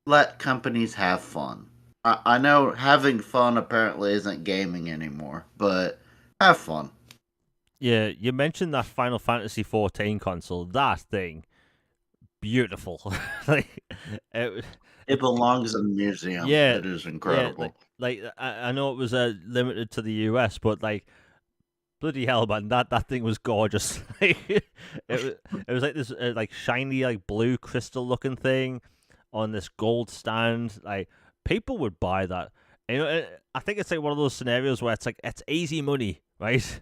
let companies have fun. I know having fun apparently isn't gaming anymore, but have fun. Yeah, you mentioned that Final Fantasy 14 console. That thing, beautiful. like, it, It belongs in a museum. yeah, It is yeah. incredible. Like I know it was limited to the US, but like bloody hell, man, that thing was gorgeous. It was like this like shiny like blue crystal looking thing on this gold stand. Like people would buy that. I think it's like one of those scenarios where it's like it's easy money, right?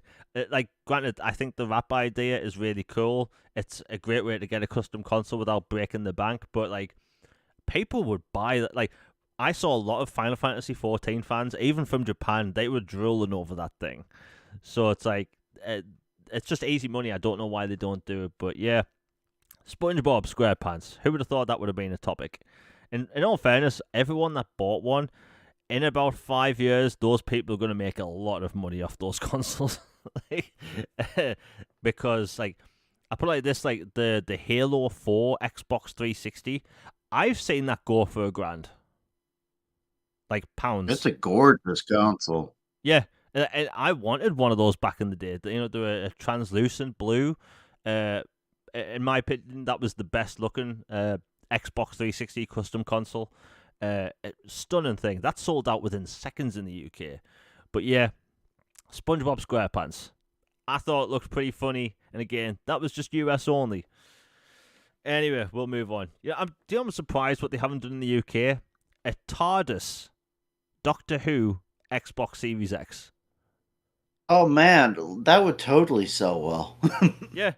Like granted, I think the wrap idea is really cool. It's a great way to get a custom console without breaking the bank, but like people would buy that. Like I saw a lot of Final Fantasy 14 fans, even from Japan, they were drooling over that thing. So it's like it's just easy money. I don't know why they don't do it, but yeah, SpongeBob SquarePants. Who would have thought that would have been a topic? In all fairness, everyone that bought one, in about 5 years, those people are going to make a lot of money off those consoles. Like, because, like, I put it like this, like, the Halo 4 Xbox 360, I've seen that go for $1,000. Like, It's pounds. a gorgeous console. Yeah, and I wanted one of those back in the day. You know, they were a translucent blue. Uh, in my opinion, that was the best looking Xbox 360 custom console. Stunning thing. That sold out within seconds in the UK. But yeah, SpongeBob SquarePants. I thought it looked pretty funny, and again, that was just US only. Anyway, we'll move on. Yeah, I'm surprised what they haven't done in the UK. A TARDIS Doctor Who Xbox Series X. Oh man, that would totally sell well. Yeah,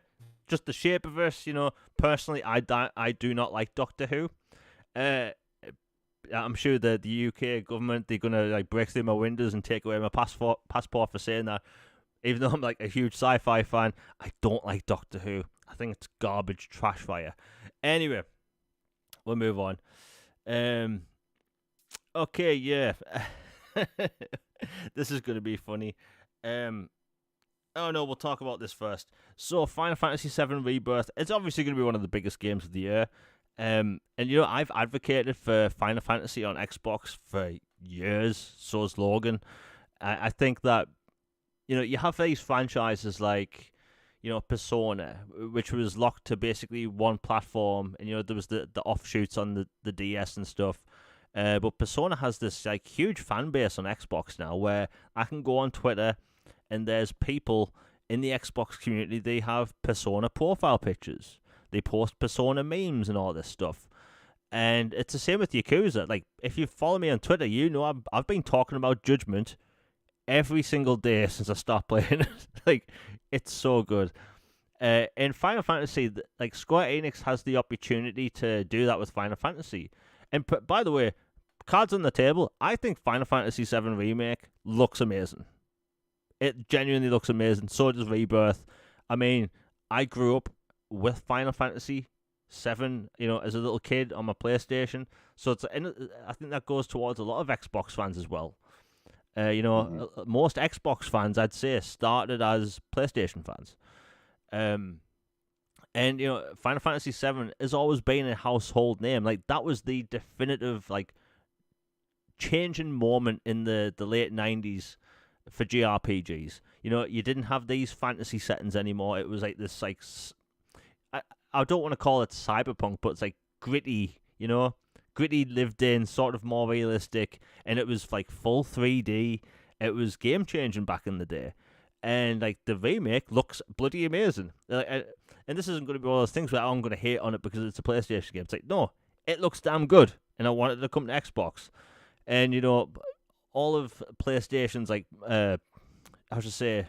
just the shape of it. You know, personally, I do not like Doctor Who. Uh, I'm sure the UK government, they're gonna like break through my windows and take away my passport for saying that. Even though I'm like a huge sci-fi fan, I don't like Doctor Who. I think it's garbage, trash fire. Anyway, we'll move on. Okay, yeah. This is gonna be funny. Oh no, we'll talk about this first. So, Final Fantasy VII Rebirth. It's obviously going to be one of the biggest games of the year. And you know, I've advocated for Final Fantasy on Xbox for years. So has Logan. I think that, you know, you have these franchises like, you know, Persona, which was locked to basically one platform, and you know there was the offshoots on the DS and stuff. But Persona has this like huge fan base on Xbox now, where I can go on Twitter and there's people in the Xbox community. They have Persona profile pictures. They post Persona memes and all this stuff. And it's the same with Yakuza. Like, if you follow me on Twitter, you know I've been talking about Judgment every single day since I stopped playing it. Like, it's so good. In Final Fantasy, like, Square Enix has the opportunity to do that with Final Fantasy. And by the way, cards on the table, I think Final Fantasy VII Remake looks amazing. It genuinely looks amazing. So does Rebirth. I mean, I grew up with Final Fantasy VII, you know, as a little kid on my PlayStation. So I think that goes towards a lot of Xbox fans as well. You know, most Xbox fans, I'd say, started as PlayStation fans. And, you know, Final Fantasy VII has always been a household name. Like, that was the definitive, like, changing moment in the late 90s for JRPGs. You know, you didn't have these fantasy settings anymore. It was like this, like, I don't want to call it cyberpunk, but it's like gritty, you know, gritty, lived in, sort of more realistic, and it was like full 3D. It was game changing back in the day, and like the remake looks bloody amazing. And this isn't going to be one of those things where I'm going to hate on it because it's a PlayStation game. It's like, no, it looks damn good, and I want it to come to Xbox. And you know, all of PlayStation's like, how should I say,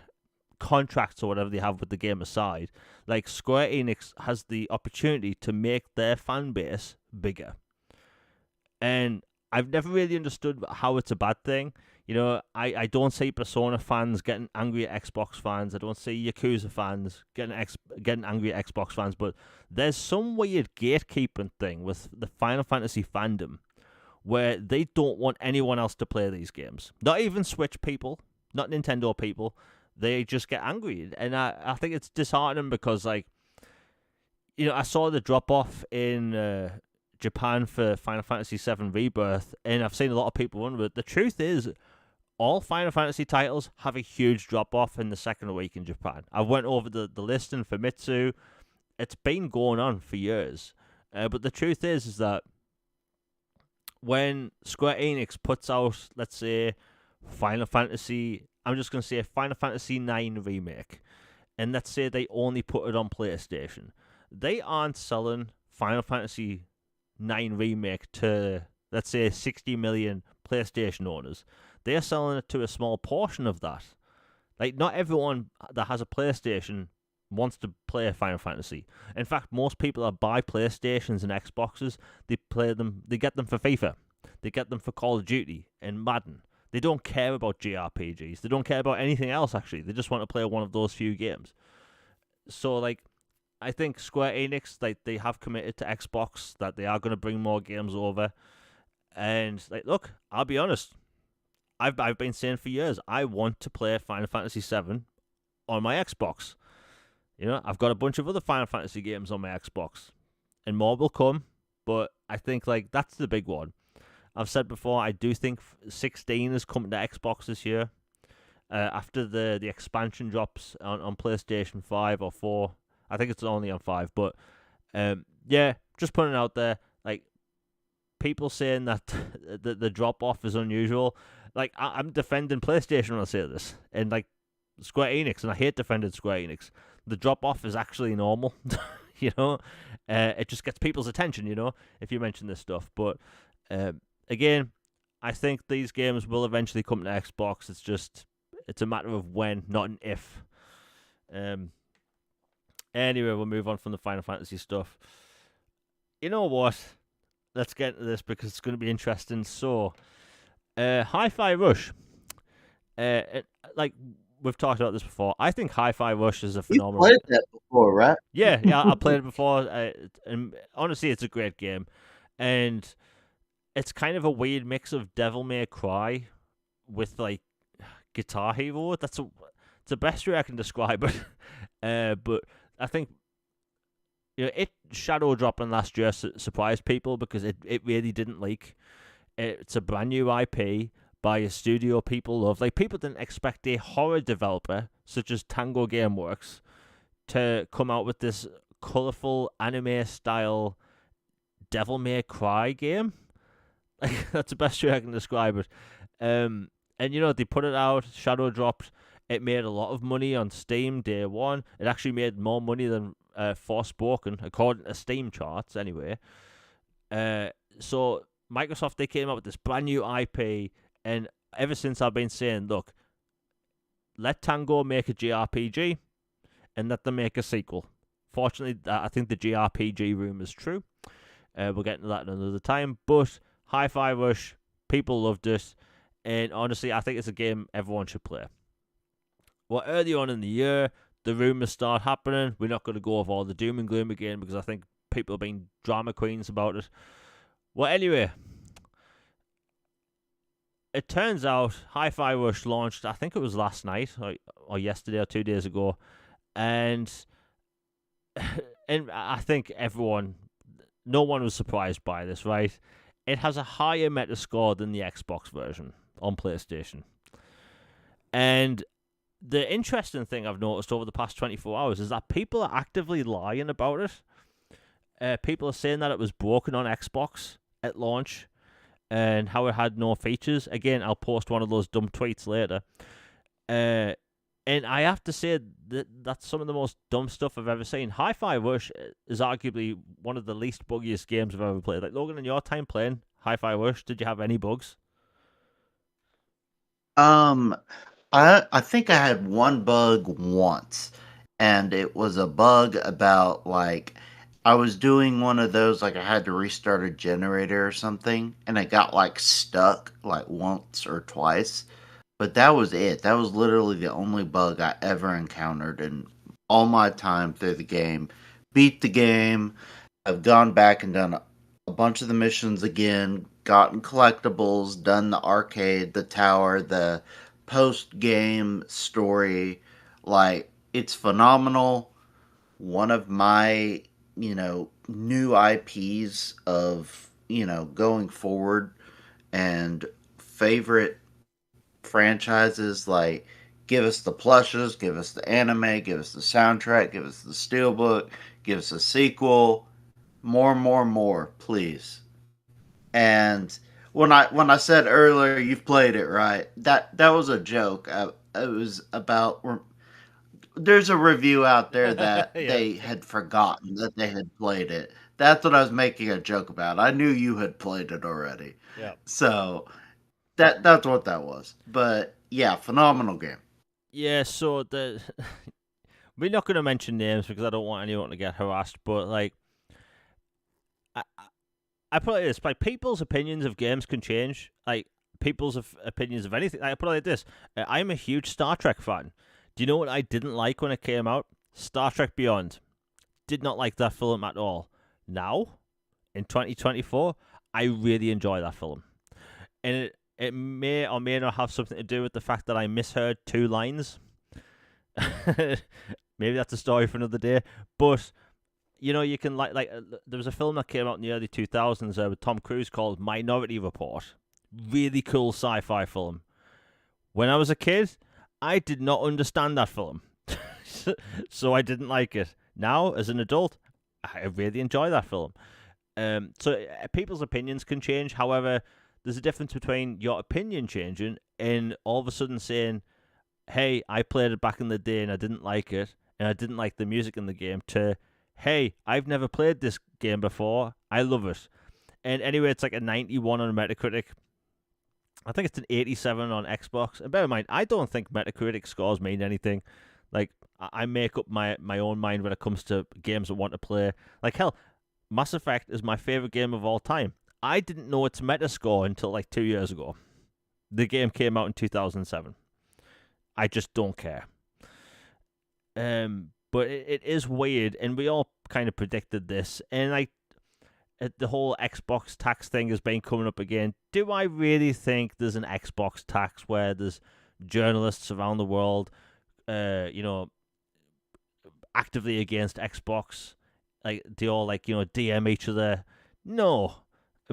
contracts or whatever they have with the game aside, like Square Enix has the opportunity to make their fan base bigger. And I've never really understood how it's a bad thing. You know, I don't see Persona fans getting angry at Xbox fans. I don't see Yakuza fans getting angry at Xbox fans. But there's some weird gatekeeping thing with the Final Fantasy fandom where they don't want anyone else to play these games. Not even Switch people, not Nintendo people. They just get angry. And I think it's disheartening because, like, you know, I saw the drop-off in Japan for Final Fantasy VII Rebirth, and I've seen a lot of people wonder, but the truth is, all Final Fantasy titles have a huge drop-off in the second week in Japan. I went over the listing for Mitsu. It's been going on for years. But the truth is that when Square Enix puts out, let's say, Final Fantasy, I'm just going to say Final Fantasy IX Remake, and let's say they only put it on PlayStation, they aren't selling Final Fantasy IX Remake to, let's say, 60 million PlayStation owners. They're selling it to a small portion of that. Like, not everyone that has a PlayStation wants to play Final Fantasy. In fact, most people that buy PlayStations and Xboxes, they get them for FIFA. They get them for Call of Duty and Madden. They don't care about JRPGs. They don't care about anything else, actually. They just want to play one of those few games. So, like, I think Square Enix, like, they have committed to Xbox that they are going to bring more games over. And, like, look, I'll be honest. I've been saying for years I want to play Final Fantasy VII on my Xbox. You know, I've got a bunch of other Final Fantasy games on my Xbox, and more will come. But I think like that's the big one. I've said before, I do think 16 is coming to Xbox this year. After the expansion drops on PlayStation 5 or 4. I think it's only on 5, but yeah, just putting it out there. Like, people saying that the drop off is unusual. Like, I'm defending PlayStation when I say this, and like Square Enix, and I hate defending Square Enix. The drop off is actually normal, you know. It just gets people's attention, you know, if you mention this stuff. But again, I think these games will eventually come to Xbox. It's a matter of when, not an if. Anyway, we'll move on from the Final Fantasy stuff. You know what? Let's get into this because it's going to be interesting. So, Hi-Fi Rush. Like we've talked about this before. I think Hi-Fi Rush is a phenomenal. You played that before, right? Yeah, I played it before. And honestly, it's a great game, and it's kind of a weird mix of Devil May Cry with like Guitar Hero. It's the best way I can describe it. But I think it shadow dropping last year surprised people because it really didn't leak. It's a brand new IP by a studio people love. Like, people didn't expect a horror developer such as Tango Gameworks to come out with this colorful anime style Devil May Cry game. Like, that's the best way I can describe it. And they put it out, shadow dropped. It made a lot of money on Steam day one. It actually made more money than Forspoken, according to Steam charts, anyway. So Microsoft, they came up with this brand new IP, and ever since I've been saying, look, let Tango make a JRPG, and let them make a sequel. Fortunately, I think the JRPG rumor is true. We'll get into that another time. But Hi-Fi Rush, people loved it, and honestly, I think it's a game everyone should play. Well, early on in the year, the rumors start happening. We're not going to go over all the doom and gloom again because I think people have been drama queens about it. Well, anyway, it turns out Hi-Fi Rush launched, I think it was last night or yesterday or 2 days ago, and I think no one was surprised by this, right? It has a higher Metascore than the Xbox version on PlayStation. And the interesting thing I've noticed over the past 24 hours is that people are actively lying about it. People are saying that it was broken on Xbox at launch and how it had no features. Again, I'll post one of those dumb tweets later. And I have to say that that's some of the most dumb stuff I've ever seen. Hi-Fi Rush is arguably one of the least buggiest games I've ever played. Like, Logan, in your time playing Hi-Fi Rush, did you have any bugs? I think I had one bug once, and it was a bug about like I was doing one of those like I had to restart a generator or something, and it got like stuck like once or twice. But that was it. That was literally the only bug I ever encountered in all my time through the game. Beat the game. I've gone back and done a bunch of the missions again, gotten collectibles, done the arcade, the tower, the post-game story. Like, it's phenomenal. One of my, new IPs of, going forward, and favorite franchises. Like, give us the plushes, give us the anime, give us the soundtrack, give us the steelbook, give us a sequel. More, please. And when I said earlier you've played it, right, that was a joke. It was about, there's a review out there that Yeah. they had forgotten that they had played it. That's what I was making a joke about. I knew you had played it already. Yeah. So that's what that was. But yeah, phenomenal game. Yeah, so we're not going to mention names because I don't want anyone to get harassed, but like, I put it like this: like, people's opinions of games can change. Like, people's opinions of anything. I put it like this: I'm a huge Star Trek fan. Do you know what I didn't like when it came out? Star Trek Beyond. Did not like that film at all. Now, in 2024, I really enjoy that film, and It may or may not have something to do with the fact that I misheard two lines. Maybe that's a story for another day. But you can there was a film that came out in the early 2000s with Tom Cruise called Minority Report. Really cool sci-fi film. When I was a kid, I did not understand that film, so I didn't like it. Now, as an adult, I really enjoy that film. So people's opinions can change. However, there's a difference between your opinion changing and all of a sudden saying, "Hey, I played it back in the day and I didn't like it, and I didn't like the music in the game," to, "Hey, I've never played this game before. I love it." And anyway, it's like a 91 on Metacritic. I think it's an 87 on Xbox. And bear in mind, I don't think Metacritic scores mean anything. Like, I make up my own mind when it comes to games I want to play. Like, hell, Mass Effect is my favorite game of all time. I didn't know its Metascore until like 2 years ago. The game came out in 2007. I just don't care. But it is weird, and we all kind of predicted this. And like, the whole Xbox tax thing has been coming up again. Do I really think there's an Xbox tax where there's journalists around the world, actively against Xbox? Like, they all DM each other? No,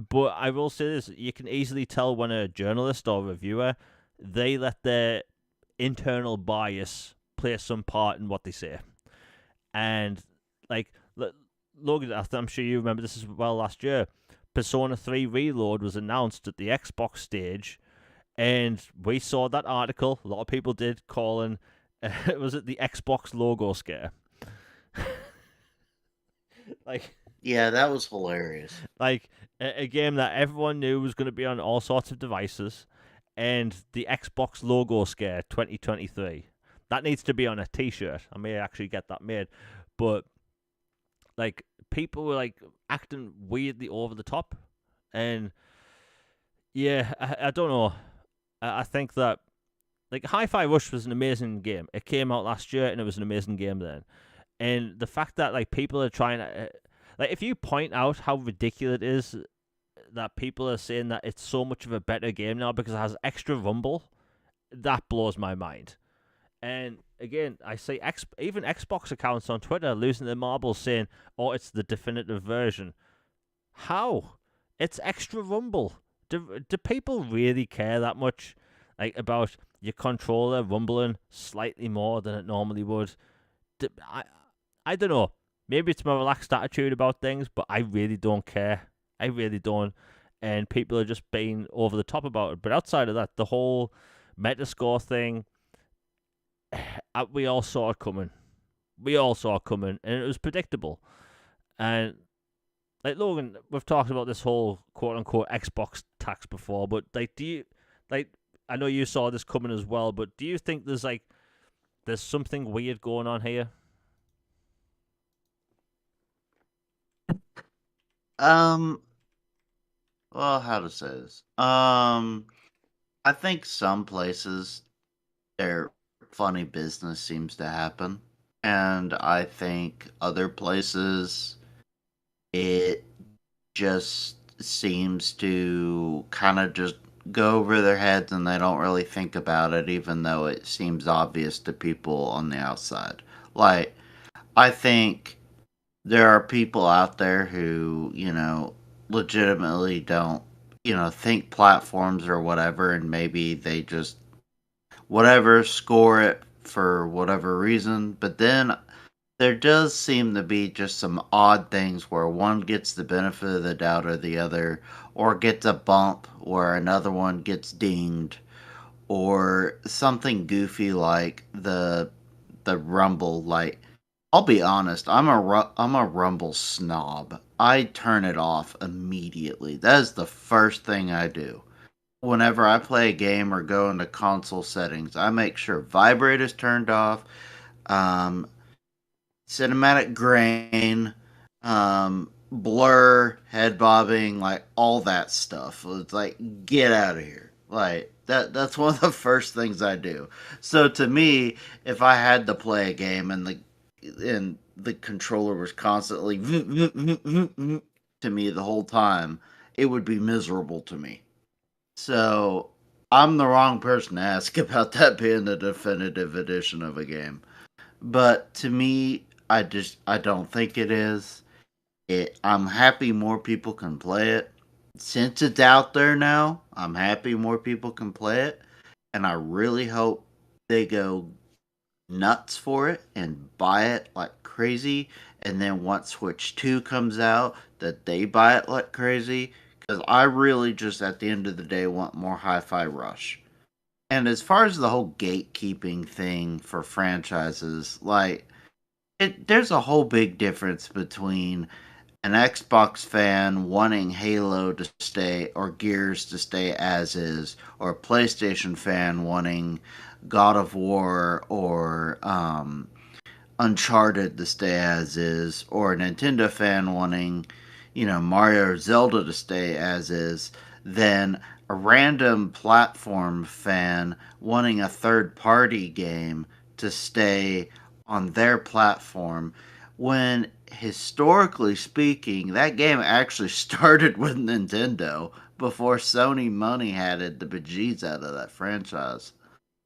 but I will say this: you can easily tell when a journalist or reviewer, they let their internal bias play some part in what they say, and like. Logan, I'm sure you remember this as well last year. Persona 3 Reload was announced at the Xbox stage, and we saw that article. A lot of people did, calling was it the Xbox logo scare? like, Yeah, that was hilarious. like a game that everyone knew was going to be on all sorts of devices, and the Xbox logo scare 2023. That needs to be on a T-shirt. I may actually get that made, but like, people were like acting weirdly over the top, and yeah, I don't know. I think that like Hi-Fi Rush was an amazing game. It came out last year, and it was an amazing game then. And the fact that like people are trying to like, if you point out how ridiculous it is that people are saying that it's so much of a better game now because it has extra rumble, that blows my mind. And again, I say even Xbox accounts on Twitter losing their marbles saying, "Oh, it's the definitive version." How? It's extra rumble. Do people really care that much, like, about your controller rumbling slightly more than it normally would? I don't know. Maybe it's my relaxed attitude about things, but I really don't care. I really don't. And people are just being over the top about it. But outside of that, the whole Metascore thing, we all saw it coming. We all saw it coming, and it was predictable. And like, Logan, we've talked about this whole quote unquote Xbox tax before, but like, do you like? I know you saw this coming as well, but do you think there's something weird going on here? Um, well, how to say this? I think some places their funny business seems to happen, and I think other places it just seems to kind of just go over their heads and they don't really think about it, even though it seems obvious to people on the outside. Like, I think there are people out there who, legitimately don't, think platforms or whatever, and maybe they just, whatever, score it for whatever reason. But then there does seem to be just some odd things where one gets the benefit of the doubt or the other, or gets a bump where another one gets dinged, or something goofy like the rumble. Like, I'll be honest, I'm a rumble snob. I turn it off immediately. That is the first thing I do. Whenever I play a game or go into console settings, I make sure vibrate is turned off. Um, Cinematic grain, blur, head bobbing, like all that stuff. It's like, get out of here. Like, that's one of the first things I do. So to me, if I had to play a game and the controller was constantly to me the whole time, it would be miserable to me. So I'm the wrong person to ask about that being the definitive edition of a game. But to me, I don't think it is. I'm happy more people can play it. Since it's out there now, I'm happy more people can play it, and I really hope they go nuts for it and buy it like crazy. And then once Switch 2 comes out, that they buy it like crazy. Because I really just, at the end of the day, want more Hi Fi Rush. And as far as the whole gatekeeping thing for franchises, like, there's a whole big difference between an Xbox fan wanting Halo to stay or Gears to stay as is, or a PlayStation fan wanting God of War or Uncharted to stay as is, or a Nintendo fan wanting, Mario or Zelda to stay as is, than a random platform fan wanting a third party game to stay on their platform when historically speaking that game actually started with Nintendo before Sony money had it the bejeez out of that franchise.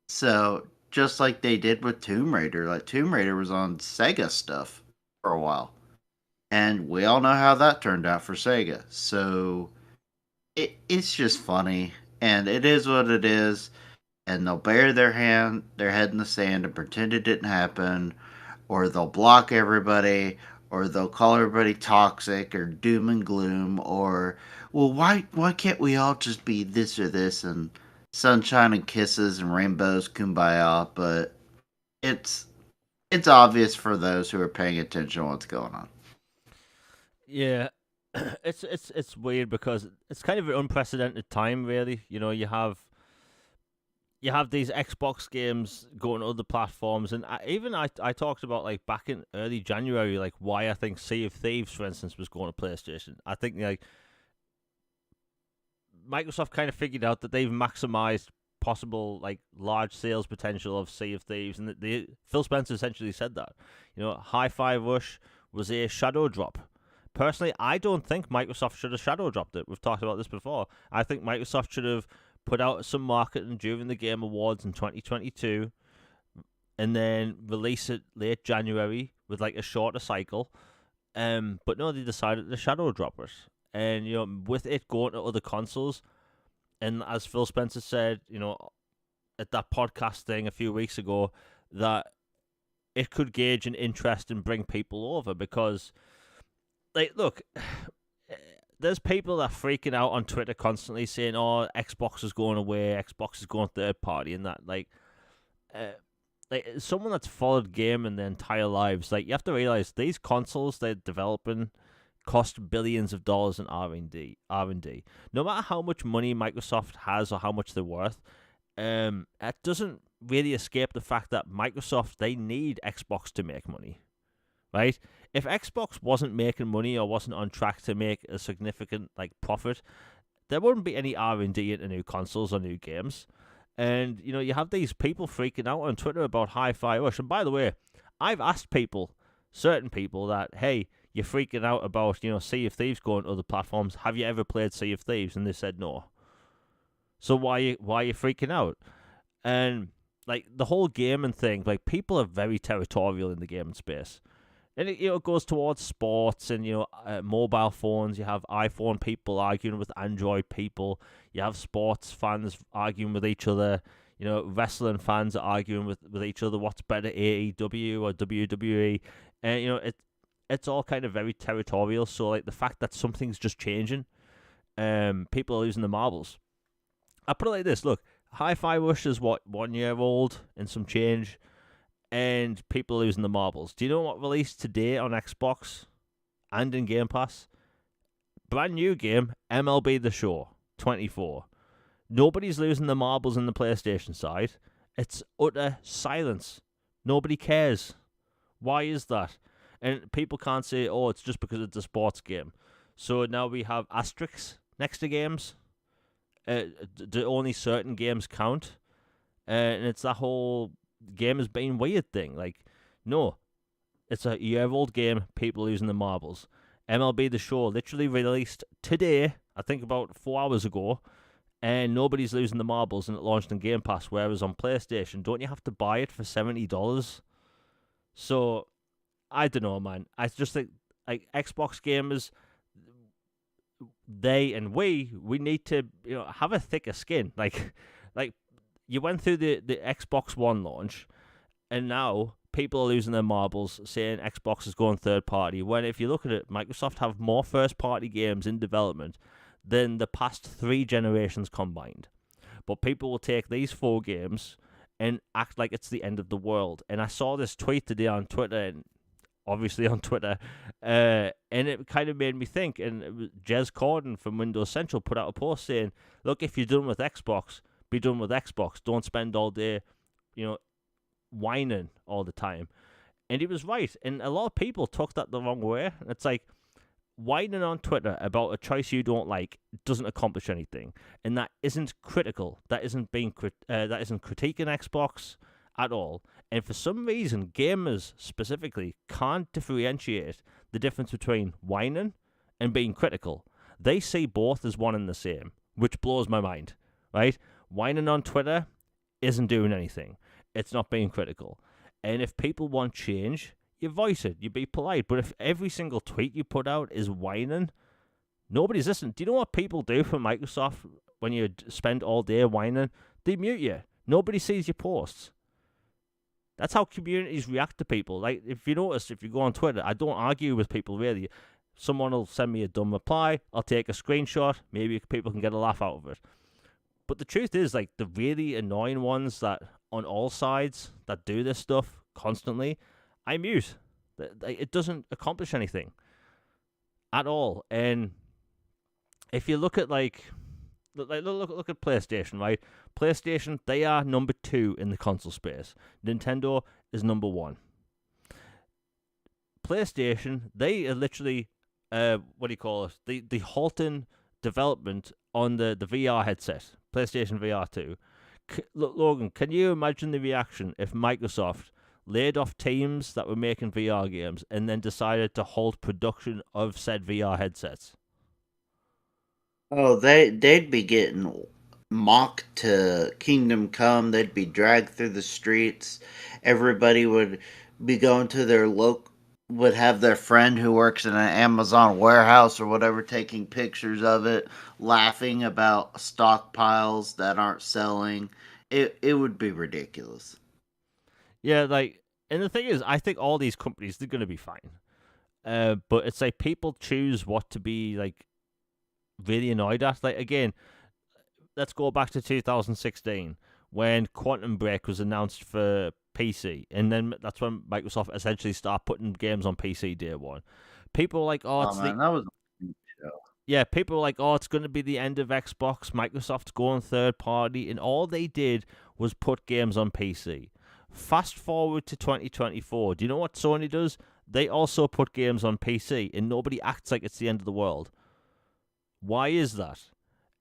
So just like they did with Tomb Raider, like Tomb Raider was on Sega stuff for a while, and we all know how that turned out for Sega. So it's just funny, and it is what it is. And they'll bury their head in the sand, and pretend it didn't happen, or they'll block everybody, or they'll call everybody toxic or doom and gloom, or well, why can't we all just be this or this and sunshine and kisses and rainbows, kumbaya? But it's it's obvious for those who are paying attention what's going on. Yeah, it's weird because it's kind of an unprecedented time, really. You have these Xbox games going to other platforms, and I talked about like back in early January, like why I think Sea of Thieves, for instance, was going to PlayStation. I think like Microsoft kind of figured out that they've maximized possible like large sales potential of Sea of Thieves, and Phil Spencer essentially said that Hi-Fi Rush was a shadow drop. Personally, I don't think Microsoft should have shadow dropped it. We've talked about this before. I think Microsoft should have put out some marketing during the Game Awards in 2022 and then release it late January with like a shorter cycle. But no, they decided to shadow drop it. And with it going to other consoles, and as Phil Spencer said, at that podcast thing a few weeks ago, that it could gauge an interest and bring people over because, like, look, there's people that are freaking out on Twitter constantly saying, "Oh, Xbox is going away, Xbox is going third party," and that, uh, like someone that's followed gaming their entire lives, like you have to realize these consoles they're developing cost billions of dollars in R&D. No matter how much money Microsoft has or how much they're worth, it doesn't really escape the fact that Microsoft they need Xbox to make money, right? If Xbox wasn't making money or wasn't on track to make a significant like profit, there wouldn't be any R&D into new consoles or new games. And you have these people freaking out on Twitter about Hi-Fi Rush. And by the way, I've asked certain people that, hey, you're freaking out about Sea of Thieves going to other platforms. Have you ever played Sea of Thieves? And they said no. So why are you freaking out? And like the whole gaming thing, like people are very territorial in the gaming space. And it goes towards sports and mobile phones. You have iPhone people arguing with Android people. You have sports fans arguing with each other. Wrestling fans are arguing with each other. What's better, AEW or WWE? And it's all kind of very territorial. So like the fact that something's just changing, people are losing the marbles. I put it like this: look, Hi-Fi Rush is what 1 year old and some change and people losing the marbles. Do you know what released today on Xbox and in Game Pass? Brand new game, MLB The Show 24. Nobody's losing the marbles in the PlayStation side. It's utter silence. Nobody cares. Why is that? And people can't say, oh, it's just because it's a sports game. So now we have asterisks next to games. Do only certain games count? And it's that whole game has been weird thing. Like, no, it's a year-old game. People losing the marbles. MLB The Show literally released today. I think about 4 hours ago. and nobody's losing the marbles, and it launched on Game Pass. Whereas on PlayStation, don't you have to buy it for $70? So I don't know, man. I just think like Xbox gamers, they and we need to have a thicker skin. Like you went through the Xbox One launch, and now people are losing their marbles saying Xbox is going third party. When if you look at it, Microsoft have more first party games in development than the past 3 generations combined. But people will take these 4 games and act like it's the end of the world. And I saw this tweet today on Twitter, and obviously on Twitter, and it kind of made me think. And it was Jez Corden from Windows Central put out a post saying, look, if you're done with Xbox, be done with Xbox. Don't spend all day, whining all the time. And he was right. And a lot of people took that the wrong way. It's like, whining on Twitter about a choice you don't like doesn't accomplish anything, and that isn't critical. That isn't that isn't critiquing Xbox at all. And for some reason, gamers specifically can't differentiate the difference between whining and being critical. They see both as one and the same, which blows my mind. Right? Whining on Twitter isn't doing anything. It's not being critical. And if people want change, you voice it, you be polite. But if every single tweet you put out is whining, nobody's listening. Do you know what people do for Microsoft when you spend all day whining? They mute you. Nobody sees your posts. That's how communities react to people. Like, if you notice, if you go on Twitter, I don't argue with people really. Someone will send me a dumb reply, I'll take a screenshot, maybe people can get a laugh out of it. But the truth is, like, the really annoying ones that on all sides that do this stuff constantly, I mute. It doesn't accomplish anything at all. And if you look at look at PlayStation, right? PlayStation, they are number 2 in the console space. Nintendo is number 1. PlayStation, they are literally the halting development on the VR headset, PlayStation VR 2. Look, Logan, can you imagine the reaction if Microsoft laid off teams that were making VR games and then decided to halt production of said VR headsets? Oh, they'd be getting mocked to Kingdom Come. They'd be dragged through the streets. Everybody would be going to their would have their friend who works in an Amazon warehouse or whatever taking pictures of it, laughing about stockpiles that aren't selling. It would be ridiculous. Yeah, and the thing is, I think all these companies, they're going to be fine. But it's like people choose what to be really annoyed at. Like, again, let's go back to 2016 when Quantum Break was announced for PC, and then that's when Microsoft essentially started putting games on PC day one. People were like, "Oh, it's man, that was a show. Yeah, people were like, "Oh, it's going to be the end of Xbox. Microsoft's going third party," and all they did was put games on PC. Fast forward to 2024. Do you know what Sony does? They also put games on PC, and nobody acts like it's the end of the world. Why is that?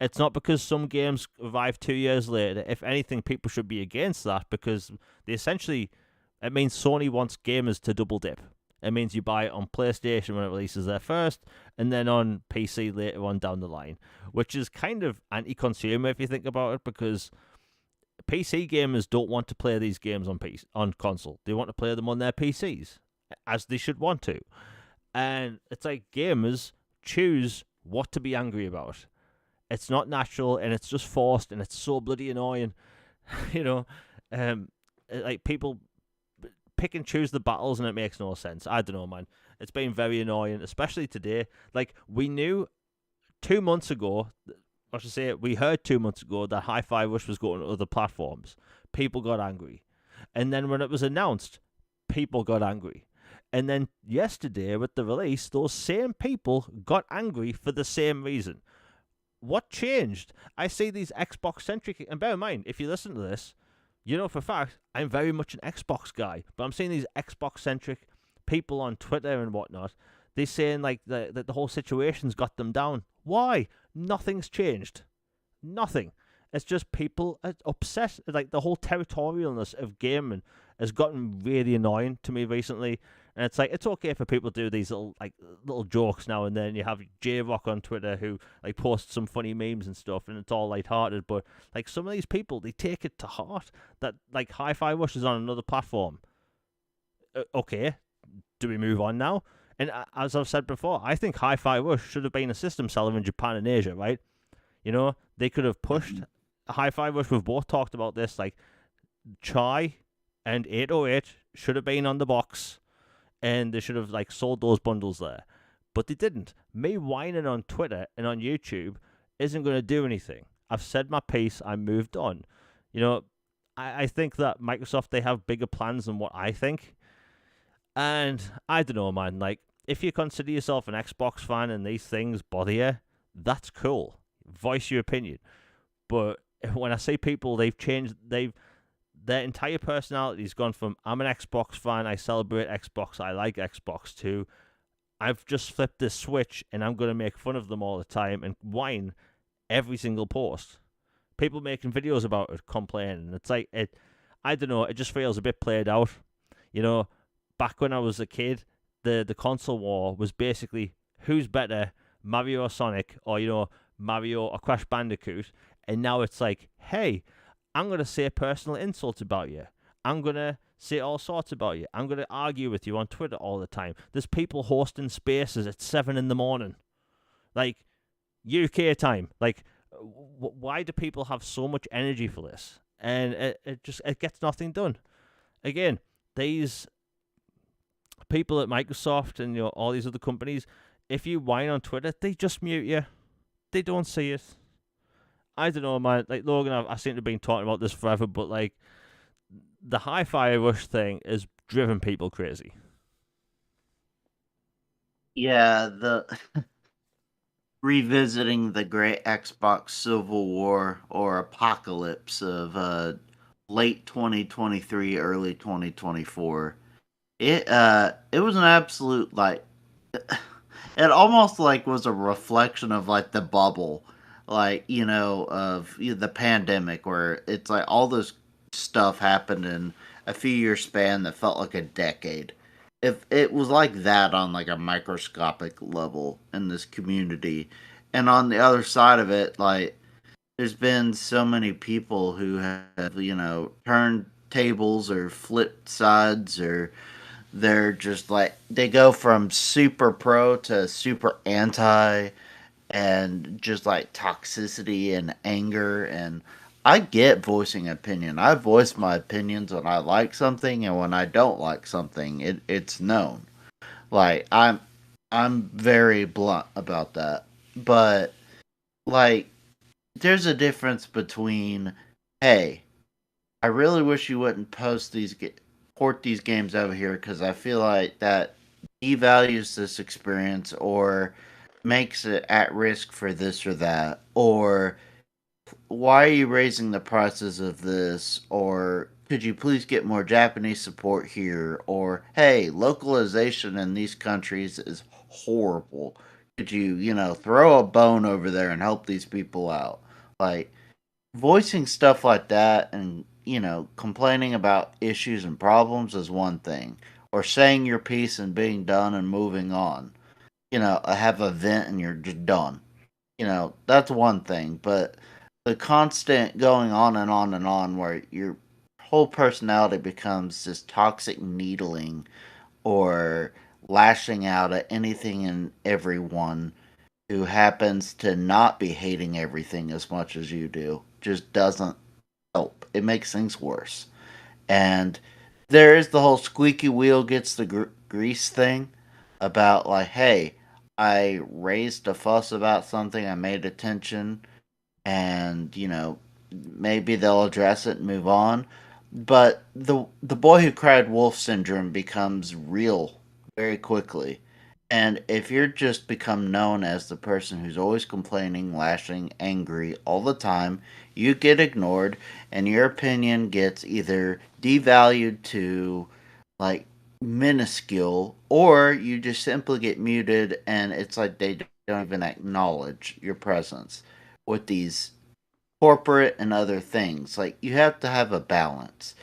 It's not because some games arrive 2 years later. If anything, people should be against that because it means Sony wants gamers to double dip. It means you buy it on PlayStation when it releases there first, and then on PC later on down the line, which is kind of anti-consumer if you think about it, because PC gamers don't want to play these games on console. They want to play them on their PCs, as they should want to. And it's like gamers choose what to be angry about. It's not natural, and it's just forced, and it's so bloody annoying. Like people pick and choose the battles, and it makes no sense. I don't know, man. It's been very annoying, especially today. Like, we knew 2 months ago, we heard 2 months ago that Hi-Fi Rush was going to other platforms. People got angry. And then when it was announced, people got angry. And then yesterday with the release, those same people got angry for the same reason. What changed? I see these Xbox-centric... And bear in mind, if you listen to this, you know for a fact, I'm very much an Xbox guy. But I'm seeing these Xbox-centric people on Twitter and whatnot. They're saying that the whole situation's got them down. Why? Nothing's changed. Nothing. It's just people are upset. Like, the whole territorialness of gaming has gotten really annoying to me recently. And it's like it's okay for people to do these little jokes now and then. You have J Rock on Twitter who like posts some funny memes and stuff, and it's all lighthearted. But like some of these people, they take it to heart that like Hi-Fi Rush is on another platform. Okay, do we move on now? And as I've said before, I think Hi-Fi Rush should have been a system seller in Japan and Asia, right? You know, they could have pushed Hi-Fi Rush. We've both talked about this. Like Chai and 808 should have been on the box, and they should have like sold those bundles there, but they didn't. Me whining on Twitter and on YouTube isn't going to do anything. I've said my piece. I moved on. You know, I think that Microsoft, they have bigger plans than what I think, and I don't know, man. Like, if you consider yourself an Xbox fan and these things bother you, that's cool. Voice your opinion. But when I see people, their entire personality's gone from I'm an Xbox fan, I celebrate Xbox, I like Xbox, to I've just flipped this switch and I'm going to make fun of them all the time and whine every single post. People making videos about it, complaining. It's like, I don't know, it just feels a bit played out. You know, back when I was a kid, the console war was basically who's better, Mario or Sonic, or, Mario or Crash Bandicoot. And now it's like, hey, I'm going to say personal insults about you. I'm going to say all sorts about you. I'm going to argue with you on Twitter all the time. There's people hosting spaces at 7 in the morning. Like, UK time. Like, why do people have so much energy for this? And it gets nothing done. Again, these people at Microsoft and all these other companies, if you whine on Twitter, they just mute you. They don't see it. I don't know, man. Like, Logan, I seem to have been talking about this forever, but like the Hi-Fi Rush thing has driven people crazy. Yeah, the revisiting the great Xbox Civil War or apocalypse of late 2023, early 2024. It was an absolute like it almost like was a reflection of like the bubble, like of the pandemic, where it's like all this stuff happened in a few year span that felt like a decade. If it was like that on like a microscopic level in this community, and on the other side of it, like there's been so many people who have turned tables or flipped sides, or they're just like they go from super pro to super anti, and just like toxicity and anger. And I get voicing opinion. I voice my opinions when I like something, and when I don't like something, it's known. Like I'm very blunt about that. But like there's a difference between, hey, I really wish you wouldn't port these games over here because I feel like that devalues this experience or makes it at risk for this or that, or why are you raising the prices of this, or could you please get more Japanese support here, or hey, localization in these countries is horrible. Could you, throw a bone over there and help these people out? Like voicing stuff like that and, complaining about issues and problems is one thing, or saying your piece and being done and moving on. Have an event and you're just done. That's one thing, but the constant going on and on and on where your whole personality becomes this toxic needling or lashing out at anything and everyone who happens to not be hating everything as much as you do just doesn't help. It makes things worse. And there is the whole squeaky wheel gets the grease thing about like, hey, I raised a fuss about something, I made attention, and maybe they'll address it and move on. But the boy who cried wolf syndrome becomes real very quickly. And if you're just become known as the person who's always complaining, lashing, angry all the time, you get ignored and your opinion gets either devalued to like minuscule, or you just simply get muted and it's like they don't even acknowledge your presence with these corporate and other things. Like you have to have a balance.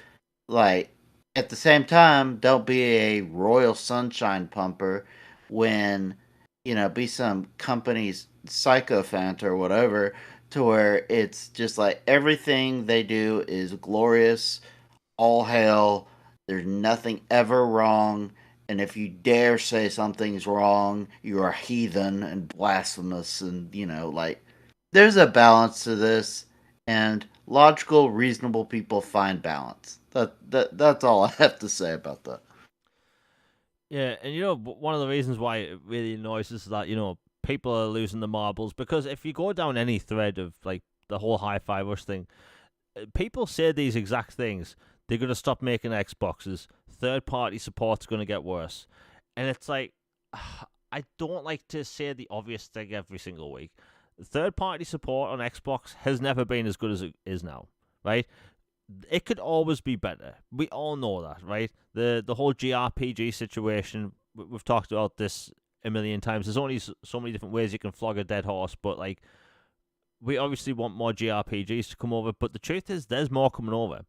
Like at the same time, don't be a royal sunshine pumper when, be some company's sycophant or whatever, to where it's just like everything they do is glorious, all hail, there's nothing ever wrong, and if you dare say something's wrong, you are heathen and blasphemous, and, like, there's a balance to this, and logical, reasonable people find balance. That's all I have to say about that. Yeah, and one of the reasons why it really annoys us is that people are losing the marbles, because if you go down any thread of like the whole Hi-Fi Rush thing, people say these exact things. They're going to stop making Xboxes. Third-party support's going to get worse, and it's like I don't like to say the obvious thing every single week. Third-party support on Xbox has never been as good as it is now, right? It could always be better. We all know that, right? The whole JRPG situation. We've talked about this a million times. There's only so many different ways you can flog a dead horse, but like we obviously want more JRPGs to come over. But the truth is, there's more coming over.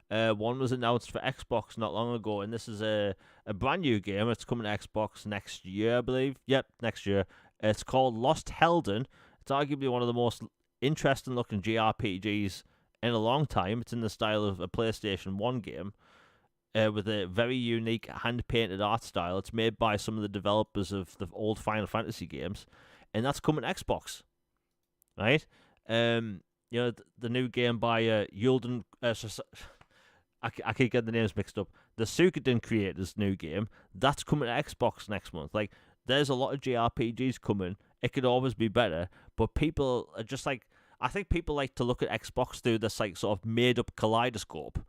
One was announced for Xbox not long ago, and this is a brand new game. It's coming to Xbox next year, I believe. Yep, next year. It's called Lost Helden. It's arguably one of the most interesting looking JRPGs in a long time. It's in the style of a PlayStation 1 game, with a very unique hand-painted art style. It's made by some of the developers of the old Final Fantasy games, and that's coming to Xbox, right? The new game by Yulden. I keep getting the names mixed up. The Suikoden creators' new game, that's coming to Xbox next month. Like, there's a lot of JRPGs coming. It could always be better, but people are just like, I think people like to look at Xbox through this like sort of made up kaleidoscope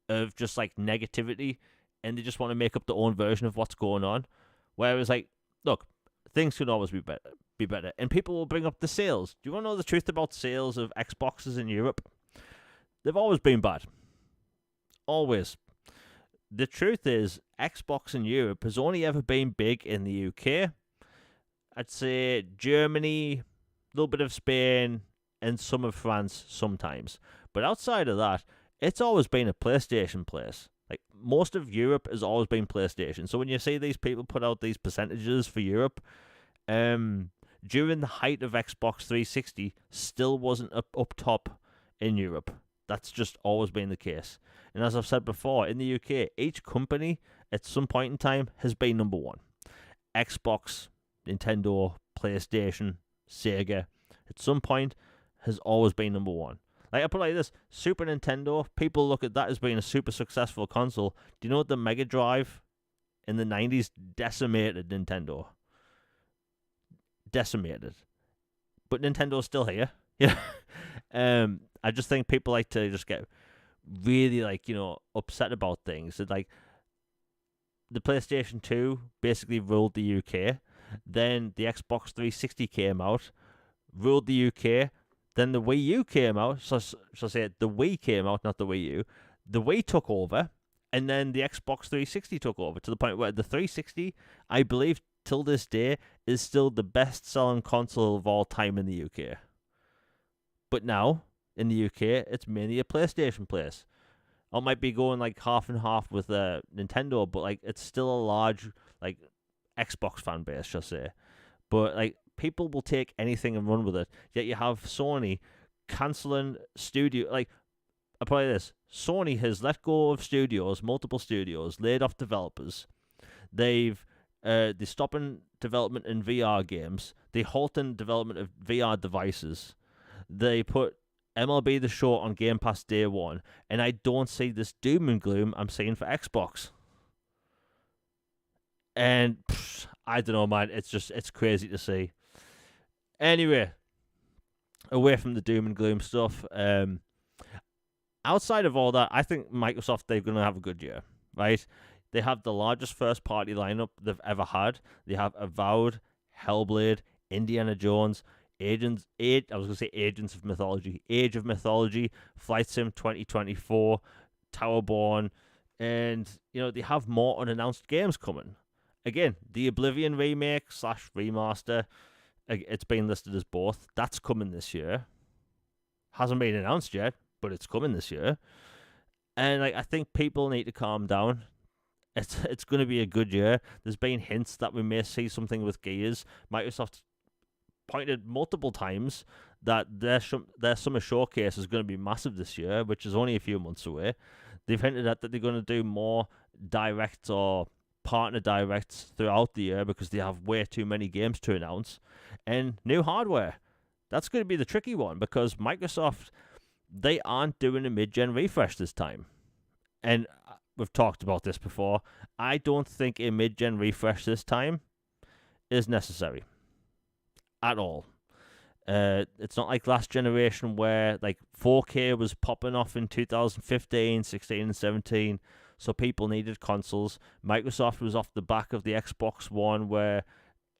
of just like negativity, and they just want to make up their own version of what's going on. Whereas like, look, things can always be better. And people will bring up the sales. Do you want to know the truth about sales of Xboxes in Europe? They've always been bad. Always. The truth is, Xbox in Europe has only ever been big in the UK. I'd say Germany, a little bit of Spain, and some of France sometimes. But outside of that, it's always been a PlayStation place. Like, most of Europe has always been PlayStation. So when you see these people put out these percentages for Europe, during the height of Xbox 360, still wasn't up top in Europe. That's just always been the case. And as I've said before, in the UK, each company at some point in time has been number one. Xbox, Nintendo, PlayStation, Sega, at some point has always been number one. Like, I put it like this, Super Nintendo, people look at that as being a super successful console. Do you know what the Mega Drive in the 90s decimated Nintendo? Decimated. But Nintendo's still here. Yeah. I just think people like to just get really upset about things. And, like, the PlayStation 2 basically ruled the UK. Then the Xbox 360 came out, ruled the UK. Then the Wii U came out. So I say the Wii came out, not the Wii U. The Wii took over, and then the Xbox 360 took over, to the point where the 360, I believe, till this day, is still the best-selling console of all time in the UK. But now, in the UK, it's mainly a PlayStation place. I might be going like half and half with Nintendo, but like it's still a large like Xbox fan base, shall I say. But like people will take anything and run with it. Yet you have Sony cancelling studio. Like, I put it this: Sony has let go of studios, multiple studios, laid off developers. They're stopping development in VR games. They halting development of VR devices. They put MLB The Show on Game Pass day one, and I don't see this doom and gloom I'm seeing for Xbox. And I don't know, man. It's crazy to see. Anyway, away from the doom and gloom stuff. Outside of all that, I think Microsoft, they're going to have a good year, right? They have the largest first party lineup they've ever had. They have Avowed, HellBlade, Indiana Jones, Agents of Mythology, Age of Mythology, Flight Sim 2024, Towerborn, and they have more unannounced games coming. Again, the Oblivion remake / remaster, it's been listed as both. That's coming this year. Hasn't been announced yet, but it's coming this year. And like I think people need to calm down. It's going to be a good year. There's been hints that we may see something with Gears. Microsoft pointed multiple times that their summer showcase is going to be massive this year, which is only a few months away. They've hinted at that they're going to do more direct or partner directs throughout the year because they have way too many games to announce. And new hardware. That's going to be the tricky one because Microsoft, they aren't doing a mid-gen refresh this time. And we've talked about this before. I don't think a mid-gen refresh this time is necessary at all. It's not like last generation where like 4K was popping off in 2015, 16, and 17, so people needed consoles. Microsoft was off the back of the Xbox One where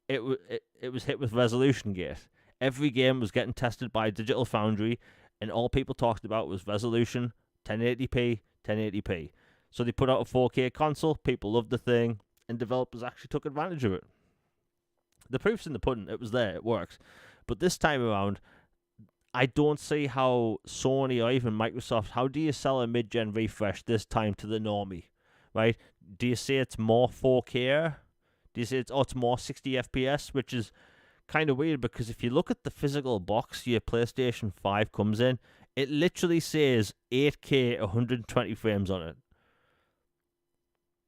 it was hit with resolution gate. Every game was getting tested by Digital Foundry, and all people talked about was resolution, 1080p, 1080p. So they put out a 4K console, people loved the thing, and developers actually took advantage of it. The proof's in the pudding. It was there. It works. But this time around, I don't see how Sony or even Microsoft, how do you sell a mid-gen refresh this time to the normie, right? Do you say it's more 4K? Do you say it's more 60 FPS, which is kind of weird because if you look at the physical box your PlayStation 5 comes in, it literally says 8K 120 frames on it.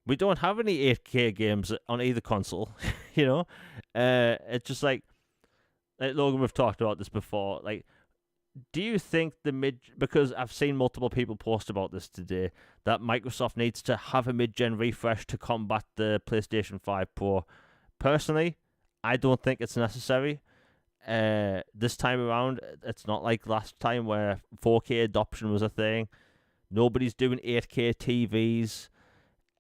We don't have any 8K games on either console, you know? It's just like Logan, we've talked about this before. Like, do you think because I've seen multiple people post about this today, that Microsoft needs to have a mid-gen refresh to combat the PlayStation 5 Pro? Personally, I don't think it's necessary. This time around, it's not like last time where 4K adoption was a thing. Nobody's doing 8K TVs.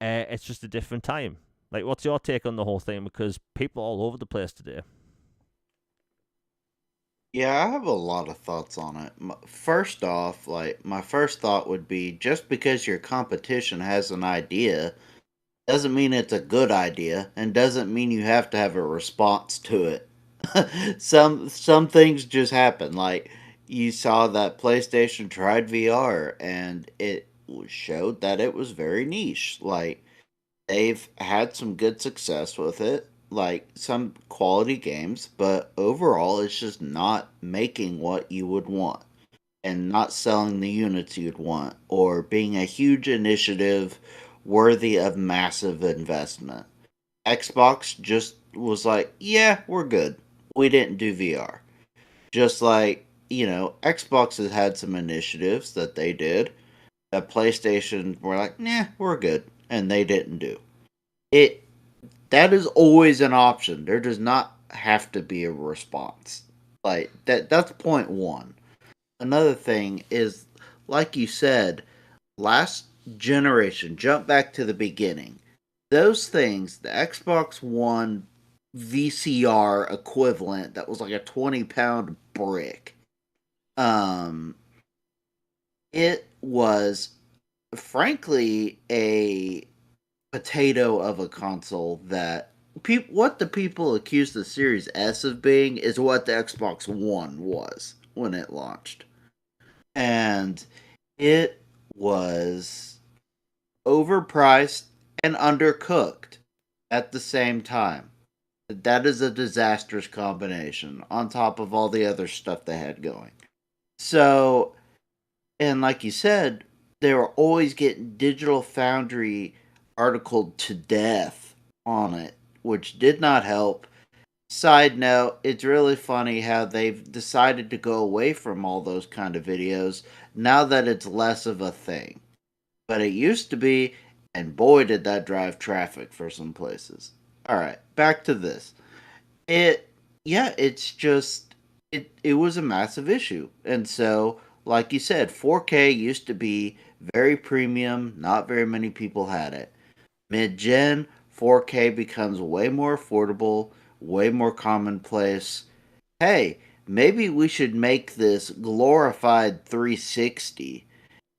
It's just a different time. Like, what's your take on the whole thing? Because people are all over the place today. Yeah, I have a lot of thoughts on it. First off, like my first thought would be just because your competition has an idea doesn't mean it's a good idea and doesn't mean you have to have a response to it. Some things just happen. Like you saw that PlayStation tried VR and it showed that it was very niche. Like they've had some good success with it, like some quality games, but overall it's just not making what you would want and not selling the units you'd want or being a huge initiative worthy of massive investment. Xbox just was like, yeah, we're good. We didn't do VR. Just like, Xbox has had some initiatives that they did that PlayStation were like, nah, we're good. And they didn't do. It that is always an option. There does not have to be a response. Like that's point one. Another thing is like you said, last generation, jump back to the beginning. Those things, the Xbox One VCR equivalent that was like a 20-pound brick. Um it was frankly a potato of a console that what the people accuse the Series S of being is what the Xbox One was when it launched. And it was overpriced and undercooked at the same time. That is a disastrous combination on top of all the other stuff they had going. So, and like you said, they were always getting Digital Foundry articled to death on it, which did not help. Side note, it's really funny how they've decided to go away from all those kind of videos now that it's less of a thing. But it used to be, and boy, did that drive traffic for some places. Alright, back to this. It, yeah, it's just, it was a massive issue. And so, like you said, 4K used to be very premium, not very many people had it. Mid gen, 4K becomes way more affordable, way more commonplace. Hey, maybe we should make this glorified 360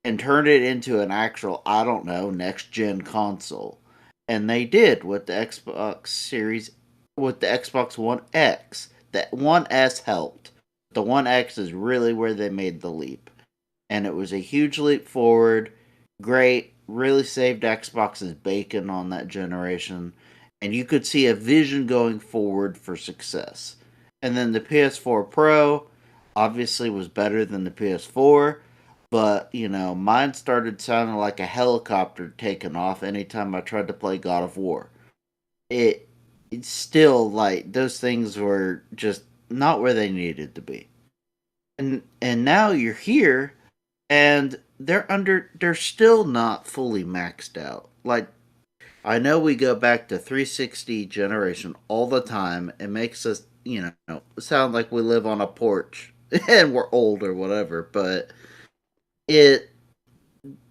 and turn it into an actual, I don't know, next gen console. And they did with the Xbox Series, with the Xbox One X. The One S helped. The One X is really where they made the leap. And it was a huge leap forward. great, really saved Xbox's bacon on that generation, and you could see a vision going forward for success. And then the PS4 Pro obviously was better than the PS4, but mine started sounding like a helicopter taking off anytime I tried to play God of War. It it's still like those things were just not where they needed to be. And now you're here and they're still not fully maxed out. Like I know we go back to 360 generation all the time. It makes us, sound like we live on a porch and we're old or whatever, but it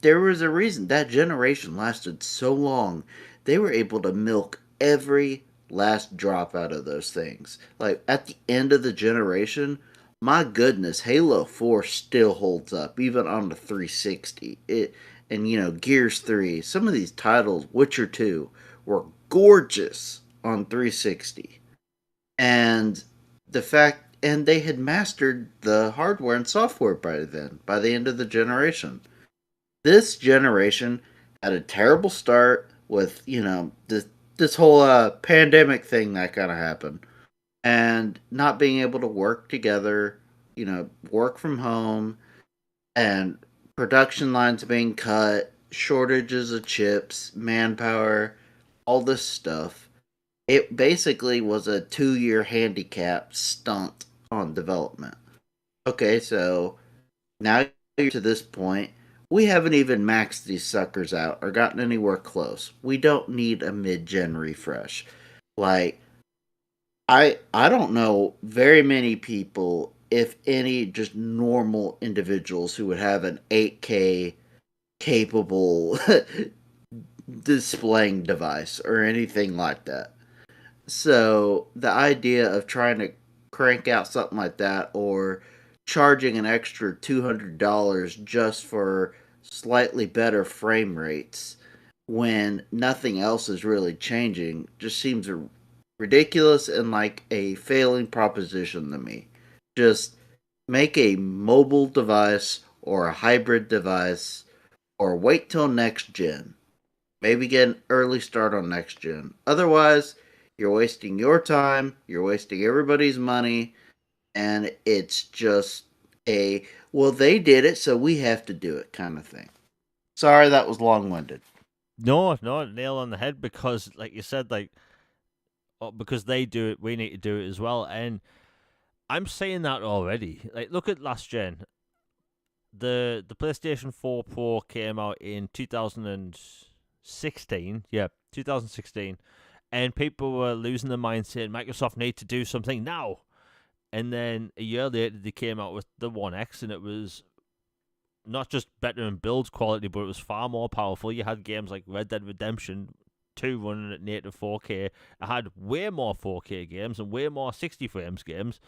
there was a reason that generation lasted so long. They were able to milk every last drop out of those things. Like at the end of the generation, my goodness, Halo 4 still holds up even on the 360. It and Gears 3, some of these titles, Witcher 2, were gorgeous on 360. And they had mastered the hardware and software by then, by the end of the generation. This generation had a terrible start with this whole pandemic thing that kind of happened, and not being able to work together, work from home, and production lines being cut, shortages of chips, manpower, all this stuff. It basically was a 2-year handicap stunt on development. Okay, so now you're to this point. We haven't even maxed these suckers out or gotten anywhere close. We don't need a mid-gen refresh. Like I don't know very many people, if any, just normal individuals who would have an 8K capable displaying device or anything like that. So the idea of trying to crank out something like that or charging an extra $200 just for slightly better frame rates when nothing else is really changing just seems ridiculous and like a failing proposition to me. Just make a mobile device or a hybrid device or wait till next gen. Maybe get an early start on next gen. Otherwise, you're wasting your time, you're wasting everybody's money, and it's just a, well, they did it, so we have to do it kind of thing. Sorry that was long winded. No, no, nail on the head because, like you said, because they do it, we need to do it as well. And I'm saying that already. Like, look at last gen. The PlayStation 4 Pro came out in 2016. Yeah, 2016, and people were losing their mind saying Microsoft need to do something now. And then a year later, they came out with the One X, and it was not just better in build quality, but it was far more powerful. You had games like Red Dead Redemption 2 running at native 4K. It had way more 4K games and way more 60 frames games,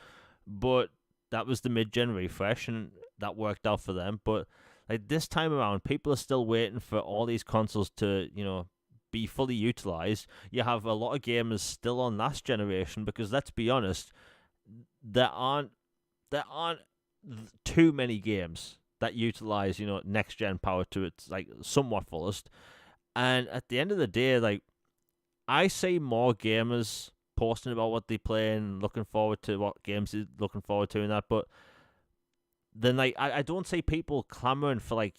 but that was the mid-gen refresh, and that worked out for them. But like this time around, people are still waiting for all these consoles to, be fully utilized. You have a lot of gamers still on last generation because let's be honest, there aren't there aren't too many games that utilize next gen power to its like somewhat fullest. And at the end of the day, like I see more gamers posting about what they play and looking forward to what games they're looking forward to and that, but then like I don't see people clamoring for like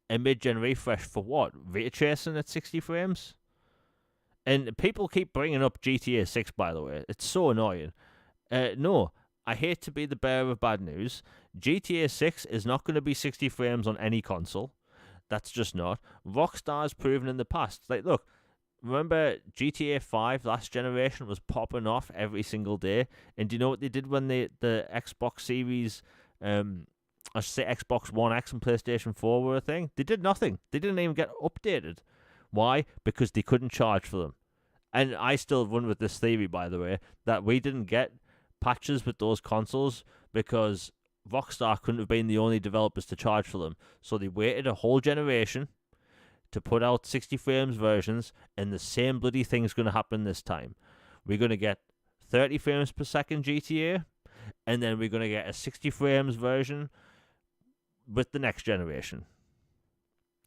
a mid-gen refresh for what, ray tracing at 60 frames. And people keep bringing up GTA 6, by the way. It's so annoying. No, I hate to be the bearer of bad news. GTA 6 is not going to be 60 frames on any console. That's just not. Rockstar's proven in the past. Like, look, remember GTA 5 last generation was popping off every single day? And do you know what they did when the Xbox Series, I should say Xbox One X and PlayStation 4 were a thing? They did nothing. They didn't even get updated. Why? Because they couldn't charge for them. And I still run with this theory, by the way, that we didn't get patches with those consoles because Rockstar couldn't have been the only developers to charge for them. So they waited a whole generation to put out 60 frames versions, and the same bloody thing's going to happen this time. We're going to get 30 frames per second GTA, and then we're going to get a 60 frames version with the next generation.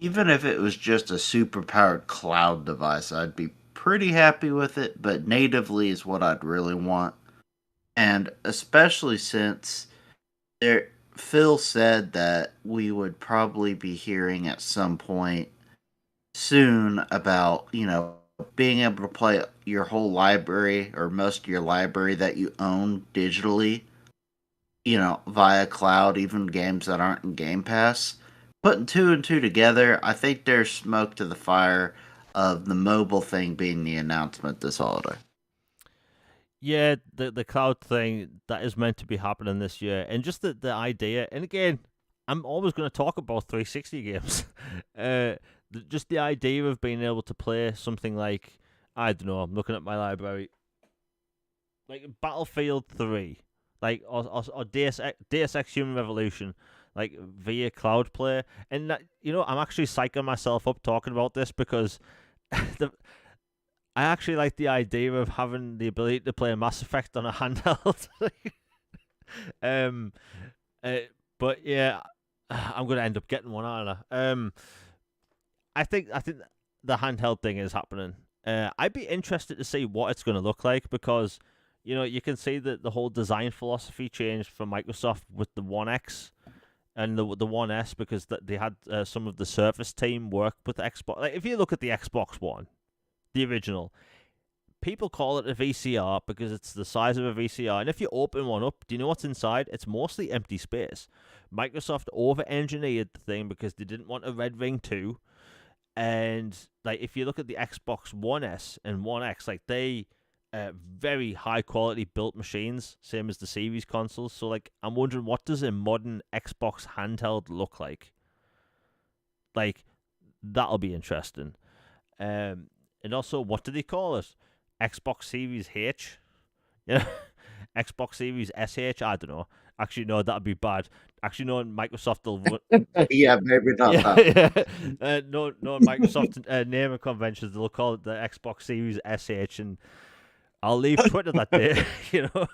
Even if it was just a super powered cloud device, I'd be pretty happy with it, but natively is what I'd really want. And especially since there Phil said that we would probably be hearing at some point soon about, being able to play your whole library or most of your library that you own digitally, via cloud, even games that aren't in Game Pass. Putting two and two together, I think there's smoke to the fire of the mobile thing being the announcement this holiday. Yeah, the cloud thing that is meant to be happening this year, and just the idea. And again, I'm always going to talk about 360 games. Just the idea of being able to play something like, I don't know. I'm looking at my library, like Battlefield 3, like or Deus Ex Human Revolution, like via cloud play. And that, I'm actually psyching myself up talking about this because the I actually like the idea of having the ability to play a Mass Effect on a handheld. um, uh, but yeah, I'm gonna end up getting one, aren't I? I think the handheld thing is happening. I'd be interested to see what it's gonna look like because you can see that the whole design philosophy changed for Microsoft with the One X and the One S because they had some of the Surface team work with Xbox. Like if you look at the Xbox One, the original, people call it a VCR because it's the size of a VCR. And if you open one up, do you know what's inside? It's mostly empty space. Microsoft over engineered the thing because they didn't want a Red Ring 2. And like if you look at the Xbox One S and One X, like they very high quality built machines, same as the series consoles. So like I'm wondering what does a modern Xbox handheld look like? Like that'll be interesting. And also, what do they call it? Xbox Series H? Yeah, Xbox Series SH? I don't know. Actually, no, that'd be bad. Actually, no, Microsoft will. Yeah, maybe not Yeah, that one. yeah. No, Microsoft naming conventions, they'll call it the Xbox Series SH, and I'll leave Twitter that day, you know.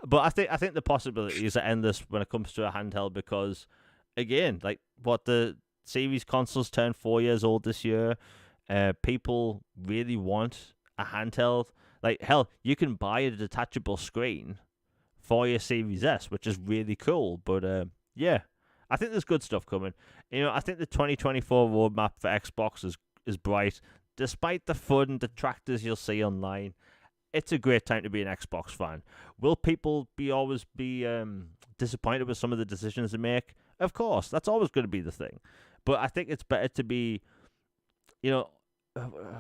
But I think the possibilities are endless when it comes to a handheld because, again, like what the series consoles turn 4 years old this year. People really want a handheld. Like hell, you can buy a detachable screen for your Series S, which is really cool. But yeah, I think there's good stuff coming. I think the 2024 roadmap for Xbox is bright. Despite the fun detractors you'll see online, it's a great time to be an Xbox fan. Will people always be disappointed with some of the decisions they make? Of course, that's always going to be the thing. But I think it's better to be, you know,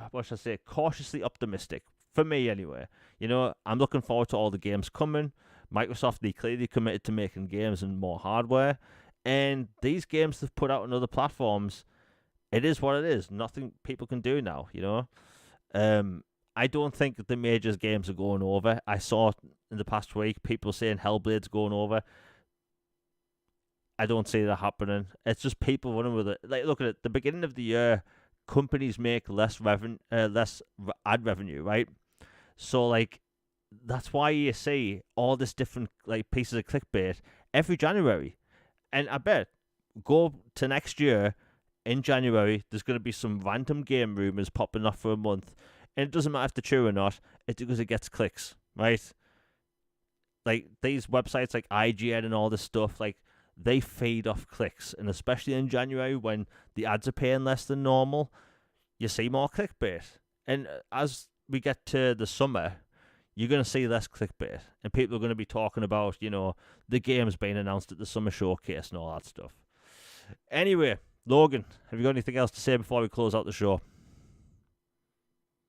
what should I say, cautiously optimistic. For me, anyway. I'm looking forward to all the games coming. Microsoft, they clearly committed to making games and more hardware. And these games they've put out on other platforms, it is what it is. Nothing people can do now. I don't think the majors games are going over. I saw in the past week people saying HellBlade's going over. I don't see that happening. It's just people running with it. Like, look at it. The beginning of the year, companies make less ad revenue, right? So, like, that's why you see all this different like pieces of clickbait every January. And I bet go to next year in January, there's going to be some random game rumors popping up for a month, and it doesn't matter if they're true or not. It's because it gets clicks, right? Like these websites like IGN and all this stuff, like they feed off clicks, and especially in January when the ads are paying less than normal, you see more clickbait. And as we get to the summer, you're going to see less clickbait, and people are going to be talking about, the games being announced at the summer showcase and all that stuff. Anyway, Logan, have you got anything else to say before we close out the show?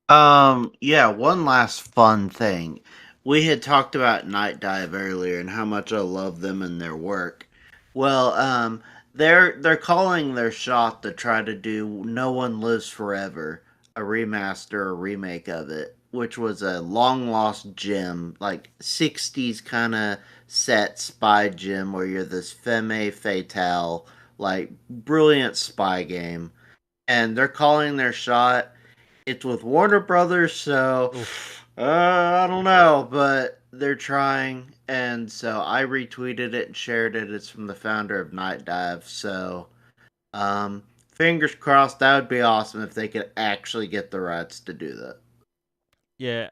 Yeah, one last fun thing. We had talked about Night Dive earlier and how much I love them and their work. Well, they're calling their shot to try to do No One Lives Forever, a remaster or remake of it, which was a long lost gem, like 60s kind of set spy gem where you're this femme fatale, like brilliant spy game. And they're calling their shot. It's with Warner Brothers, so Oof. I don't know, but they're trying, and so I retweeted it and shared it. It's from the founder of Night Dive, so Fingers crossed. That would be awesome if they could actually get the rights to do that. Yeah,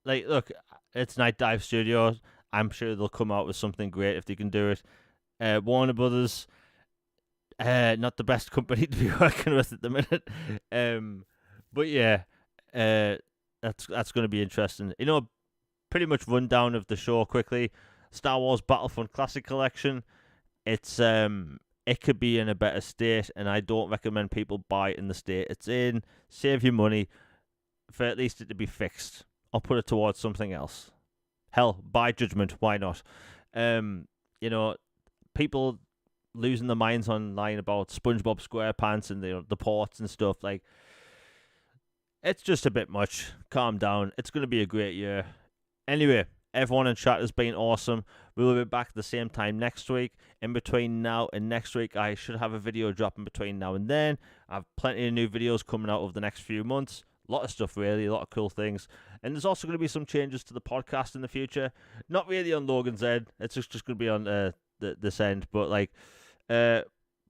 like look, it's Night Dive Studios. I'm sure they'll come out with something great if they can do it. Warner Brothers, not the best company to be working with at the minute. But yeah, uh, that's going to be interesting. Pretty much rundown of the show quickly. Star Wars Battlefront Classic Collection. It could be in a better state, and I don't recommend people buy it in the state it's in. Save your money for at least it to be fixed. I'll put it towards something else. Hell, buy Judgment. Why not? Um, you know, people losing their minds online about SpongeBob SquarePants and the ports and stuff. Like, it's just a bit much. Calm down. It's going to be a great year. Anyway, everyone in chat has been awesome. We will be back at the same time next week. In between now and next week, I should have a video dropping between now and then. I have plenty of new videos coming out over the next few months. A lot of stuff, really. A lot of cool things. And there's also going to be some changes to the podcast in the future. Not really on Logan's end. It's just going to be on this end. But,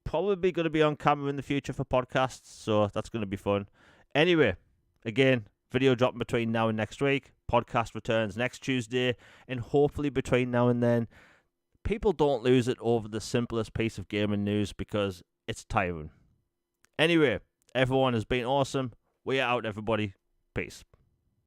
probably going to be on camera in the future for podcasts. So that's going to be fun. Anyway, again, video dropping between now and next week. Podcast returns next Tuesday. And hopefully between now and then, people don't lose it over the simplest piece of gaming news because it's tiring. Anyway, everyone has been awesome. We are out, everybody. Peace.